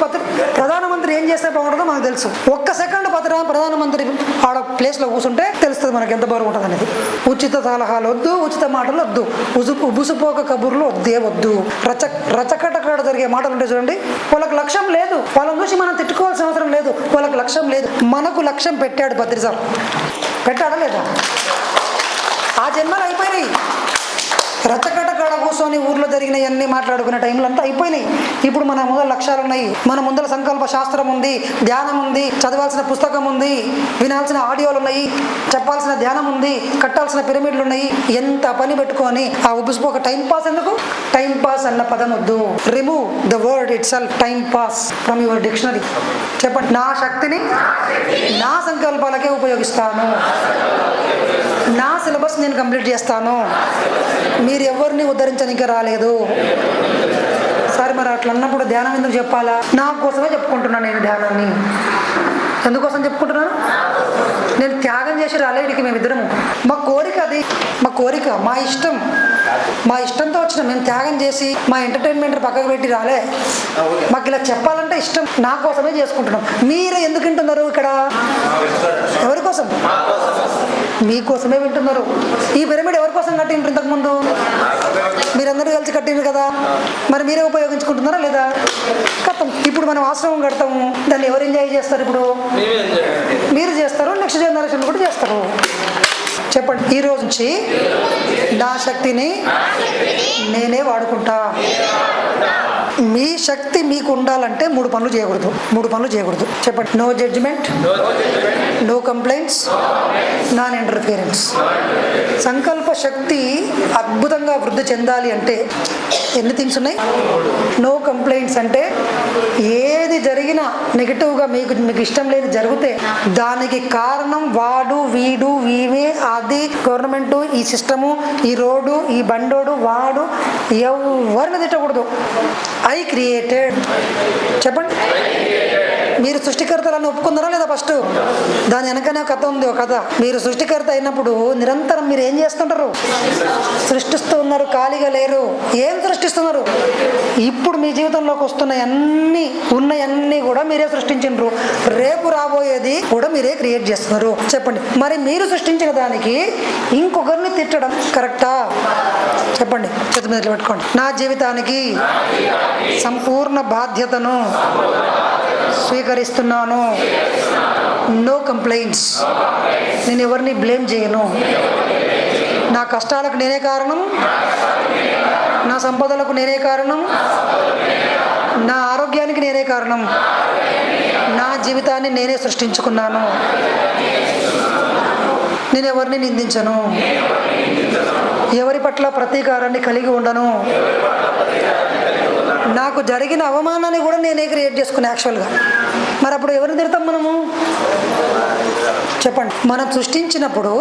Speaker 1: ప్రధానమంత్రి ఏం చేస్తే బాగుంటుందో మనకు తెలుసు. ఒక్క సెకండ్ ప్రధానమంత్రి ఆడ ప్లేస్లో కూర్చుంటే తెలుస్తుంది మనకి ఎంత బరువు ఉంటుంది అనేది. ఉచిత సలహాలు వద్దు, ఉచిత మాటలు వద్దు, ఉబుసుపోక కబుర్లు వద్దు. రచకటకాడ జరిగే మాటలు ఉంటాయి చూడండి. వాళ్ళకి లక్ష్యం లేదు, వాళ్ళని చూసి మనం తిట్టుకోవాల్సిన అవసరం లేదు. వాళ్ళకి లక్ష్యం లేదు, మనకు లక్ష్యం పెట్టాడు పత్రి సార్. పెట్టాడా లేదా? ఆ జన్మలు అయిపోయినాయి. రచ్చకటకాడ కూర్చొని ఊర్లో జరిగినవన్నీ మాట్లాడుకునే టైంలో అంతా అయిపోయినాయి. ఇప్పుడు మన ముందర లక్ష్యాలు ఉన్నాయి, మన ముందర సంకల్ప శాస్త్రం ఉంది, ధ్యానం ఉంది, చదవాల్సిన పుస్తకం ఉంది, వినాల్సిన ఆడియోలు ఉన్నాయి, చెప్పాల్సిన ధ్యానం ఉంది, కట్టాల్సిన పిరమిడ్లు ఉన్నాయి. ఎంత పని పెట్టుకొని ఆ ఉబ్బిసిపోక టైం పాస్ ఎందుకు? టైం పాస్ అన్న పదం వద్దు. Remove the word it self, time pass, from your dictionary. చెప్పండి, నా శక్తిని నా సంకల్పాలకే ఉపయోగిస్తాను. నా సిలబస్ నేను కంప్లీట్ చేస్తాను. మీరు ఎవరిని ఉద్ధరించడానికి రాలేదు. సరే మరి అట్లా అన్నప్పుడు ధ్యానం ఎందుకు చెప్పాలా? నా కోసమే చెప్పుకుంటున్నాను. నేను ధ్యానాన్ని ఎందుకోసం చెప్పుకుంటున్నాను? నేను త్యాగం చేసి రాలేడికి మేమిద్దరము. మా కోరిక అది, మా కోరిక, మా ఇష్టం, మా ఇష్టంతో వచ్చిన మేము త్యాగం చేసి మా ఎంటర్టైన్మెంట్ పక్కకు పెట్టి రాలే. మాకు ఇలా చెప్పాలంటే ఇష్టం, నా కోసమే చేసుకుంటున్నాం. మీరు ఎందుకు వింటున్నారు ఇక్కడ? ఎవరి కోసం? మీకోసమే వింటున్నారు. ఈ పిరమిడ్ ఎవరి కోసం కట్టిండ్రు? ఇంతకుముందు మీరందరూ కలిసి కట్టిండ్రు కదా, మరి మీరే ఉపయోగించుకుంటున్నారా లేదా? కథం. ఇప్పుడు మనం ఆశ్రమం కడతాము, దాన్ని ఎవరు ఎంజాయ్ చేస్తారు? ఇప్పుడు మీరు చేస్తారు, నెక్స్ట్ జనరేషన్ కూడా చేస్తారు. చెప్పండి, ఈ రోజు నుంచి నా శక్తిని నేనే వాడుకుంటా. మీ శక్తి మీకు ఉండాలంటే 3 పనులు చేయకూడదు. చెప్పండి, no judgement, no complaints, non interference. సంకల్ప శక్తి అద్భుతంగా వృద్ధి చెందాలి అంటే ఎన్ని థింగ్స్ ఉన్నాయి? నో కంప్లైంట్స్ అంటే ఏది జరిగినా నెగిటివ్గా మీకు ఇష్టం లేదు జరిగితే దానికి కారణం వాడు, వీడు, వీమే, అది గవర్నమెంట్, ఈ సిస్టము, ఈ రోడ్డు, ఈ బండోడు, వాడు, ఎవరిని తిట్టకూడదు. I created. చెప్పండి, మీరు సృష్టికర్తలను ఒప్పుకున్నారా లేదా? ఫస్ట్ దాని వెనకనే కథ ఉంది. ఒక కథ. మీరు సృష్టికర్త అయినప్పుడు నిరంతరం మీరు ఏం చేస్తుంటారు? సృష్టిస్తూ ఉన్నారు, ఖాళీగా లేరు. ఏం సృష్టిస్తున్నారు? ఇప్పుడు మీ జీవితంలోకి ఉన్నయన్నీ కూడా మీరే సృష్టించారు. రేపు రాబోయేది కూడా మీరే క్రియేట్ చేస్తున్నారు. చెప్పండి, మరి మీరు సృష్టించిన దానికి ఇంకొకరిని తిట్టడం కరెక్టా? చెప్పండి, చేతి మీద పెట్టుకోండి. నా జీవితానికి సంపూర్ణ బాధ్యతను స్వీకరిస్తున్నాను. No complaints. నేను ఎవరిని బ్లేమ్ చేయను. నా కష్టాలకు నేనే కారణం, నా సంపదలకు నేనే కారణం, నా ఆరోగ్యానికి నేనే కారణం. నా జీవితాన్ని నేనే సృష్టించుకున్నాను. నేను ఎవరిని నిందించను. ఎవరి పట్ల ప్రతీకారాన్ని కలిగి ఉండను. నాకు జరిగిన అవమానాన్ని కూడా నేనే క్రియేట్ చేసుకున్నా యాక్చువల్గా. మరి అప్పుడు ఎవరిని తిడతాం మనము? చెప్పండి. మనం సృష్టించినప్పుడు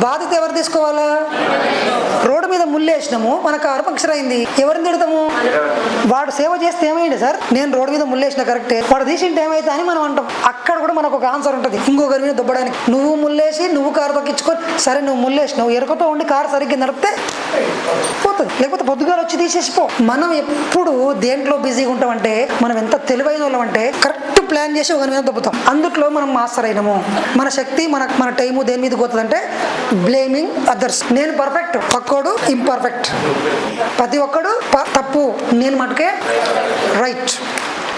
Speaker 1: బాధ్యత ఎవరు తీసుకోవాలా? రోడ్డు మీద ముల్లేసినాము, మన కారు పంక్చర్ అయింది, ఎవరిని తిడతాము? వాడు సేవ చేస్తే ఏమైంది సార్? నేను రోడ్డు మీద ముల్లేసిన కరెక్టే, వాడు తీసింటే ఏమైతే అని మనం అంటాం. అక్కడ కూడా మనకు ఒక ఆన్సర్ ఉంటుంది ఇంకొకరి మీద దుబ్బడానికి. నువ్వు ముల్లేసి నువ్వు కారు తొక్కించుకొని, సరే నువ్వు ముల్లేసినావు, ఎరుకతో ఉండి కారు సరిగ్గా నడిపితే పోతుంది, లేకపోతే పొద్దుగాలు వచ్చి తీసేసిపో. మనం ఎప్పుడు దేంట్లో బిజీగా ఉంటామంటే, మనం ఎంత తెలివైన వాళ్ళం అంటే కరెక్ట్ ప్లాన్ చేసి ఒకరి మీద దొబ్బుతాం. అందుట్లో మనం మాస్టర్ అయినాము. మన శక్తి, మన టైము దేని మీద పోతుంది అంటే బ్లేమింగ్ అదర్స్. నేను పర్ఫెక్ట్, పక్కోడు ఇంపర్ఫెక్ట్, ప్రతి ఒక్కడు తప్పు, నేను మటుకే రైట్.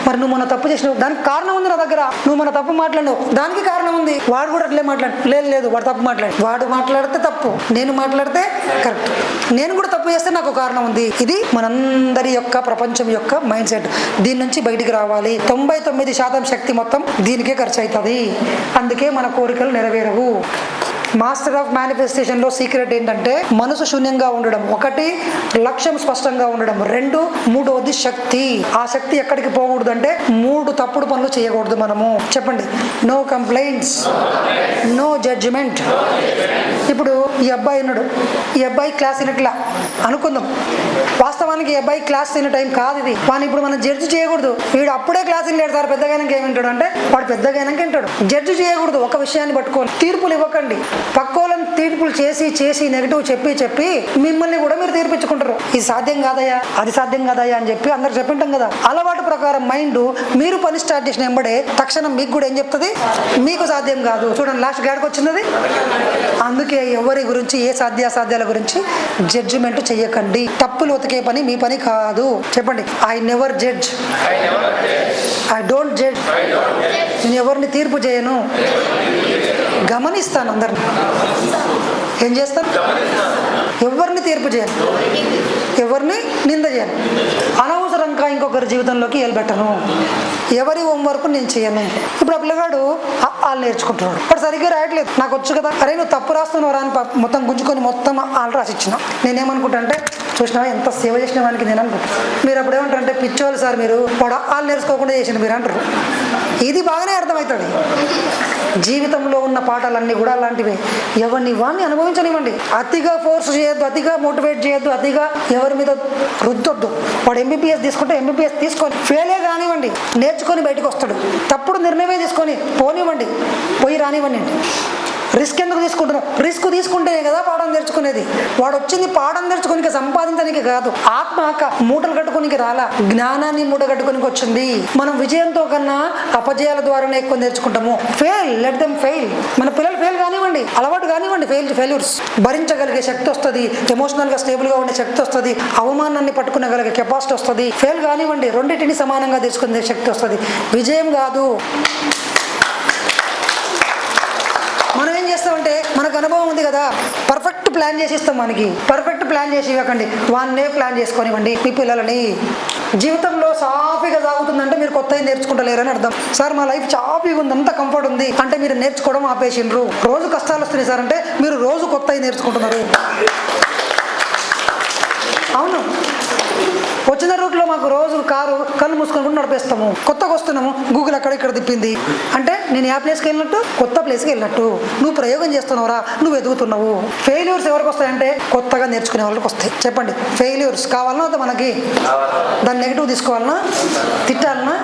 Speaker 1: మరి నువ్వు మన తప్పు చేసినావు, దానికి కారణం ఉంది నా దగ్గర. నువ్వు మన తప్పు మాట్లాడినావు, దానికి కారణం ఉంది. వాడు కూడా అట్లే లేదు వాడు తప్పు వాడు మాట్లాడితే తప్పు, నేను మాట్లాడితే కరెక్ట్. నేను కూడా తప్పు చేస్తే నాకు కారణం ఉంది. ఇది మనందరి యొక్క ప్రపంచం యొక్క మైండ్ సెట్. దీని నుంచి బయటికి రావాలి. 99% శక్తి మొత్తం దీనికే ఖర్చు అవుతుంది. అందుకే మన కోరికలు నెరవేరవు. మాస్టర్ ఆఫ్ మేనిఫెస్టేషన్ లో సీక్రెట్ ఏంటంటే మనసు శూన్యంగా ఉండడం, 1 లక్ష్యం స్పష్టంగా ఉండడం, 2 మూడవది శక్తి. ఆ శక్తి ఎక్కడికి పోకూడదు అంటే 3 తప్పుడు పనులు చేయకూడదు మనము. చెప్పండి, నో కంప్లైంట్స్, నో జడ్జిమెంట్. ఇప్పుడు ఈ అబ్బాయి ఉన్నాడు, ఈ అబ్బాయి క్లాస్ వినట్లా అనుకుందాం. వాస్తవానికి ఈ అబ్బాయి క్లాస్ తినే టైం కాదు ఇది. వాడిని ఇప్పుడు మనం జడ్జి చేయకూడదు. వీడు అప్పుడే క్లాస్ వినలేడు సార్, పెద్దగాయనకి ఏమింటాడు అంటే వాడు పెద్దగాయనకి వింటాడు. జడ్జి చేయకూడదు. ఒక విషయాన్ని పట్టుకొని తీర్పులు ఇవ్వకండి. పక్కోళ్ళని తీర్పులు చేసి నెగిటివ్ చెప్పి మిమ్మల్ని కూడా మీరు తీర్పించుకుంటారు. ఇది సాధ్యం కాదయ్యా, అది సాధ్యం కాదయ్యా అని చెప్పి అందరు చెప్పింటాం కదా. అలవాటు ప్రకారం మైండ్ మీరు పని స్టార్ట్ చేసిన వెంబడే తక్షణం మీకు కూడా ఏం చెప్తుంది? మీకు సాధ్యం కాదు. చూడండి లాస్ట్ గాడికి వచ్చినది. అందుకే ఎవరి గురించి, ఏ సాధ్యాసాధ్యాల గురించి జడ్జిమెంట్ చెయ్యకండి. తప్పులు ఉతికే పని మీ పని కాదు. చెప్పండి, I never judge, I don't judge. నేను ఎవరిని తీర్పు చేయను, గమనిస్తాను. అందరిని ఏం చేస్తాను? ఎవరిని తీర్పు చేయను, ఎవరిని నింద చేయను, అనవసరంగా ఇంకొకరి జీవితంలోకి వెళ్ళబెట్టను, ఎవరి హోంవర్క్ నేను చేయను. ఇప్పుడు ఆ పిల్లగాడు వాళ్ళు నేర్చుకుంటున్నాడు, వాడు సరిగ్గా రాయట్లేదు, నాకు వచ్చు కదా. అరే నువ్వు తప్పు రాస్తున్నావు రా అని మొత్తం గుంజుకొని మొత్తం వాళ్ళు రాసిచ్చిన. నేనేమనుకుంటా అంటే, చూసినా ఎంత సేవ చేసిన వానికి నేను అనుకుంటా. మీరు అప్పుడు ఏమంటారు అంటే, పిచ్చోళ్ళు సార్ మీరు, వాడు వాళ్ళు నేర్చుకోకుండా చేసిన మీరు అంటారు. ఇది బాగానే అర్థమవుతుంది. జీవితంలో ఉన్న పాఠాలన్నీ కూడా అలాంటివే. ఎవరిని వాడిని అనుభవించనివ్వండి. అతిగా ఫోర్స్ చేయొద్దు, అతిగా మోటివేట్ చేయొద్దు, అతిగా ఎవరి మీద రుద్దొద్దు. వాడు ఎంబీబీఎస్ తీసుకుంటే ఎంబీబీఎస్ తీసుకొని ఫెయిలే కానివ్వండి, నేర్చుకొని బయటకు వస్తాడు. తప్పుడు నిర్ణయమే తీసుకొని పోనివ్వండి, పోయి రానివ్వండి. రిస్క్ ఎందుకు తీసుకుంటున్నాం? రిస్క్ తీసుకుంటేనే కదా పాఠం తెచ్చుకునేది. వాడు వచ్చింది పాఠం తెచ్చుకోనికి, సంపాదించడానికి కాదు. ఆత్మ మూటలు కట్టుకోనికి రాలా, జ్ఞానాన్ని మూట కట్టుకోనికి వచ్చింది. మనం విజయంతో కన్నా అపజయాల ద్వారానే ఎక్కువ నేర్చుకుంటాము. Fail, let them fail. మన పిల్లలు ఫెయిల్ కానివ్వండి, అలవాటు కానివ్వండి, ఫెయిల్యూర్స్ భరించగలిగే శక్తి వస్తుంది, ఎమోషనల్ గా స్టేబుల్ గా ఉండే శక్తి వస్తుంది, అవమానాన్ని పట్టుకునగలిగే కెపాసిటీ వస్తుంది. ఫెయిల్ కానివ్వండి, రెండింటిని సమానంగా తీసుకునే శక్తి వస్తుంది. విజయం కాదు. మనం ఏం చేస్తామంటే, మనకు అనుభవం ఉంది కదా, పర్ఫెక్ట్ ప్లాన్ చేసి ఇస్తాం. మనకి పర్ఫెక్ట్ ప్లాన్ చేసి ఇవ్వకండి, వాన్నే ప్లాన్ చేసుకొనివ్వండి మీ పిల్లలని. జీవితంలో సాఫీగా సాగుతుందంటే మీరు కొత్తవి నేర్చుకుంటలేరని అర్థం. సార్ మా లైఫ్ సాఫీగా ఉంది, అంత కంఫర్ట్ ఉంది అంటే మీరు నేర్చుకోవడం ఆపేసిండ్రు. రోజు కష్టాలు వస్తున్నాయి సార్ అంటే మీరు రోజు కొత్తవి నేర్చుకుంటున్నారు. అవును, వచ్చిన రూట్లో మాకు రోజు కారు కళ్ళు మూసుకొని నడిపేస్తాము. కొత్తగా వస్తున్నాము, గూగుల్ అక్కడ ఇక్కడ తిప్పింది అంటే నేను ఏ ప్లేస్కి వెళ్ళినట్టు, కొత్త ప్లేస్కి వెళ్ళినట్టు. నువ్వు ప్రయోగం చేస్తున్నావురా, నువ్వు ఎదుగుతున్నావు. ఫెయిల్యూర్స్ ఎవరికి వస్తాయంటే కొత్తగా నేర్చుకునే వాళ్ళకి వస్తాయి. చెప్పండి, ఫెయిల్యూర్స్ కావాలన్నా వద్దా మనకి? దాన్ని నెగిటివ్ తీసుకోవాలన్నా, తిట్టాలన్నా,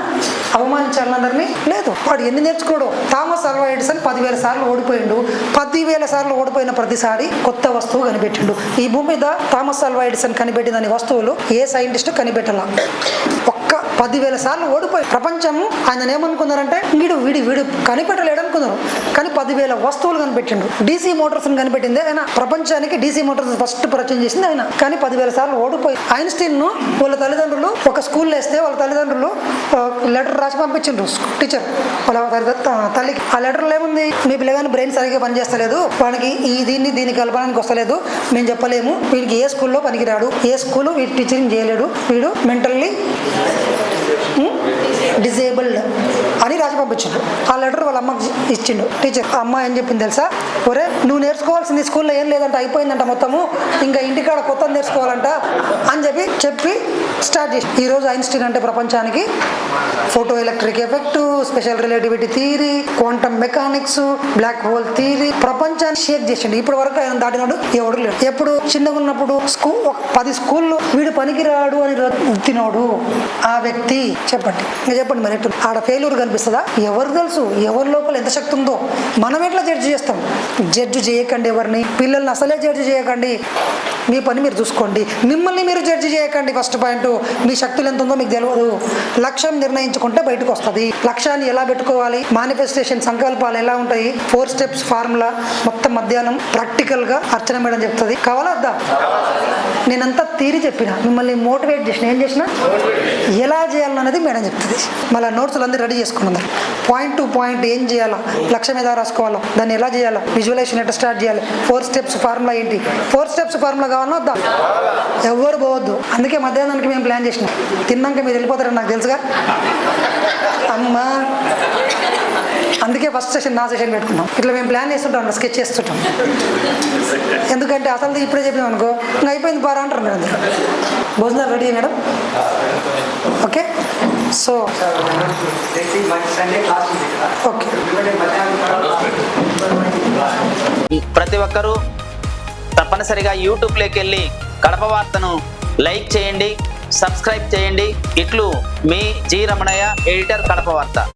Speaker 1: అవమానించాలన్నా అందరినీ? లేదు. వాడు ఎన్ని నేర్చుకోడు. థామస్ అల్వా ఎడిసన్ 10,000 సార్లు ఓడిపోయిండు. 10,000 సార్లు ఓడిపోయిన ప్రతిసారి కొత్త వస్తువు కనిపెట్టిండు. ఈ భూమి మీద థామస్ అల్వా ఎడిసన్ కనిపెట్టిన వస్తువులు ఏ సైంటిస్ట్ కనిపెట్టాల. ఒక్క 10,000 సార్లు ఓడిపోయి ప్రపంచం ఆయన ఏమనుకున్నారంటే వీడు కనిపెట్టలేడు అనుకున్నారు. కానీ 10,000 వస్తువులు కనిపెట్టిండు. DC మోటార్స్ కనిపెట్టింది ఆయన. ప్రపంచానికి DC మోటార్స్ ఫస్ట్ పరిచయం చేసింది ఆయన. కానీ 10,000 సార్లు ఓడిపోయి ఐన్స్టీన్ ను వాళ్ళ తల్లిదండ్రులు ఒక స్కూల్లో వేస్తే వాళ్ళ తల్లిదండ్రులు లెటర్ రాసి పంపించిండ్రు టీచర్ వాళ్ళ తల్లికి. ఆ లెటర్లో ఏముంది? మీ పిల్లగాని బ్రెయిన్ సరిగ్గా పనిచేస్తలేదు, వానికి దీన్ని కలపడానికి వస్తలేదు, మేము చెప్పలేము, వీడికి ఏ స్కూల్లో పనికిరాడు, ఏ స్కూల్ వీడు టీచరింగ్ చేయలేడు, వీడు మెంటల్లీ డిజేబుల్డ్ అని రాసి పంపించిండు. ఆ లెటర్ వాళ్ళ అమ్మకి ఇచ్చిండు టీచర్. ఆ అమ్మ ఏం చెప్పింది తెలుసా? ఒరే, నువ్వు నేర్చుకోవాల్సింది స్కూల్లో ఏం లేదంట, అయిపోయిందంట మొత్తము, ఇంకా ఇంటికాడ కొత్త నేర్చుకోవాలంట అని చెప్పి స్టార్ట్ చేసి. ఈరోజు ఐన్స్టీన్ అంటే ప్రపంచానికి photoelectric effect, special relativity theory, quantum mechanics, black hole theory ప్రపంచాన్ని షేక్ చేసిండు. ఇప్పటి వరకు ఆయన దాటినాడు ఎవడు లేడు. ఎప్పుడు చిన్నగా ఉన్నప్పుడు 10 స్కూల్లో వీడు పనికిరాడు అని తినోడు ఆ వ్యక్తి. చెప్పండి మరి ఆడ ఫెయిల్యూర్ కనిపిస్తుందా? ఎవరు తెలుసు ఎవరి లోపల ఎంత శక్తి ఉందో? మనం ఎట్లా జడ్జి చేస్తాం? జడ్జి చేయకండి ఎవరిని. పిల్లల్ని అసలే జడ్జి చేయకండి. మీ పని మీరు చూసుకోండి. మిమ్మల్ని మీరు జడ్జి చేయకండి. ఫస్ట్ పాయింట్, మీ శక్తులు ఎంత ఉందో మీకు తెలియదు. లక్ష్యం నిర్ణయించుకుంటే బయటకు వస్తుంది. లక్ష్యాన్ని ఎలా పెట్టుకోవాలి, మేనిఫెస్టేషన్ సంకల్పాలు ఎలా ఉంటాయి, 4 స్టెప్స్ ఫార్ములా మొత్తం మధ్యాహ్నం ప్రాక్టికల్ గా అర్చన మేడం చెప్తుంది. కావాలా వద్దా? నేనంతా తీరి చెప్పిన, మిమ్మల్ని మోటివేట్ చేసిన, ఏం చేసిన, ఎలా చేయాలన్నది మేడం చెప్తుంది. మళ్ళీ నోట్స్లు అందరూ రెడీ చేసుకున్నారు. పాయింట్ టు పాయింట్ ఏం చేయాలా, లక్ష్యం ఏదో రాసుకోవాలా, దాన్ని ఎలా చేయాలా, విజువలైజేషన్ ఎట్లా స్టార్ట్ చేయాలి, 4 స్టెప్స్ ఫార్ములా ఏంటి. 4 స్టెప్స్ ఫార్ములా కావాలన్నా వద్దా? ఎవరు పోవద్దు. అందుకే మధ్యాహ్నానికి మేము ప్లాన్ చేసినాం. తిన్నాక మీరు వెళ్ళిపోతారని నాకు తెలుసుగా అమ్మా. అందుకే ఫస్ట్ సెషన్ నా సెషన్ పెట్టుకున్నాం. ఇట్లా మేము ప్లాన్ చేస్తుంటాం, స్కెచ్ చేస్తుంటాం. ఎందుకంటే అసలు ఇప్పుడే చెప్పినాం అనుకో, ఇంకా అయిపోయింది బారా అంటారు మీరు అందరూ. భోజనాలు ready madam? Okay. So okay,
Speaker 2: ప్రతి ఒక్కరూ తప్పనిసరిగా యూట్యూబ్లోకి వెళ్ళి కడప వార్తను లైక్ చేయండి, సబ్స్క్రైబ్ చేయండి. ఇట్లు మీ జి రమణయ్య, ఎడిటర్, కడప వార్త.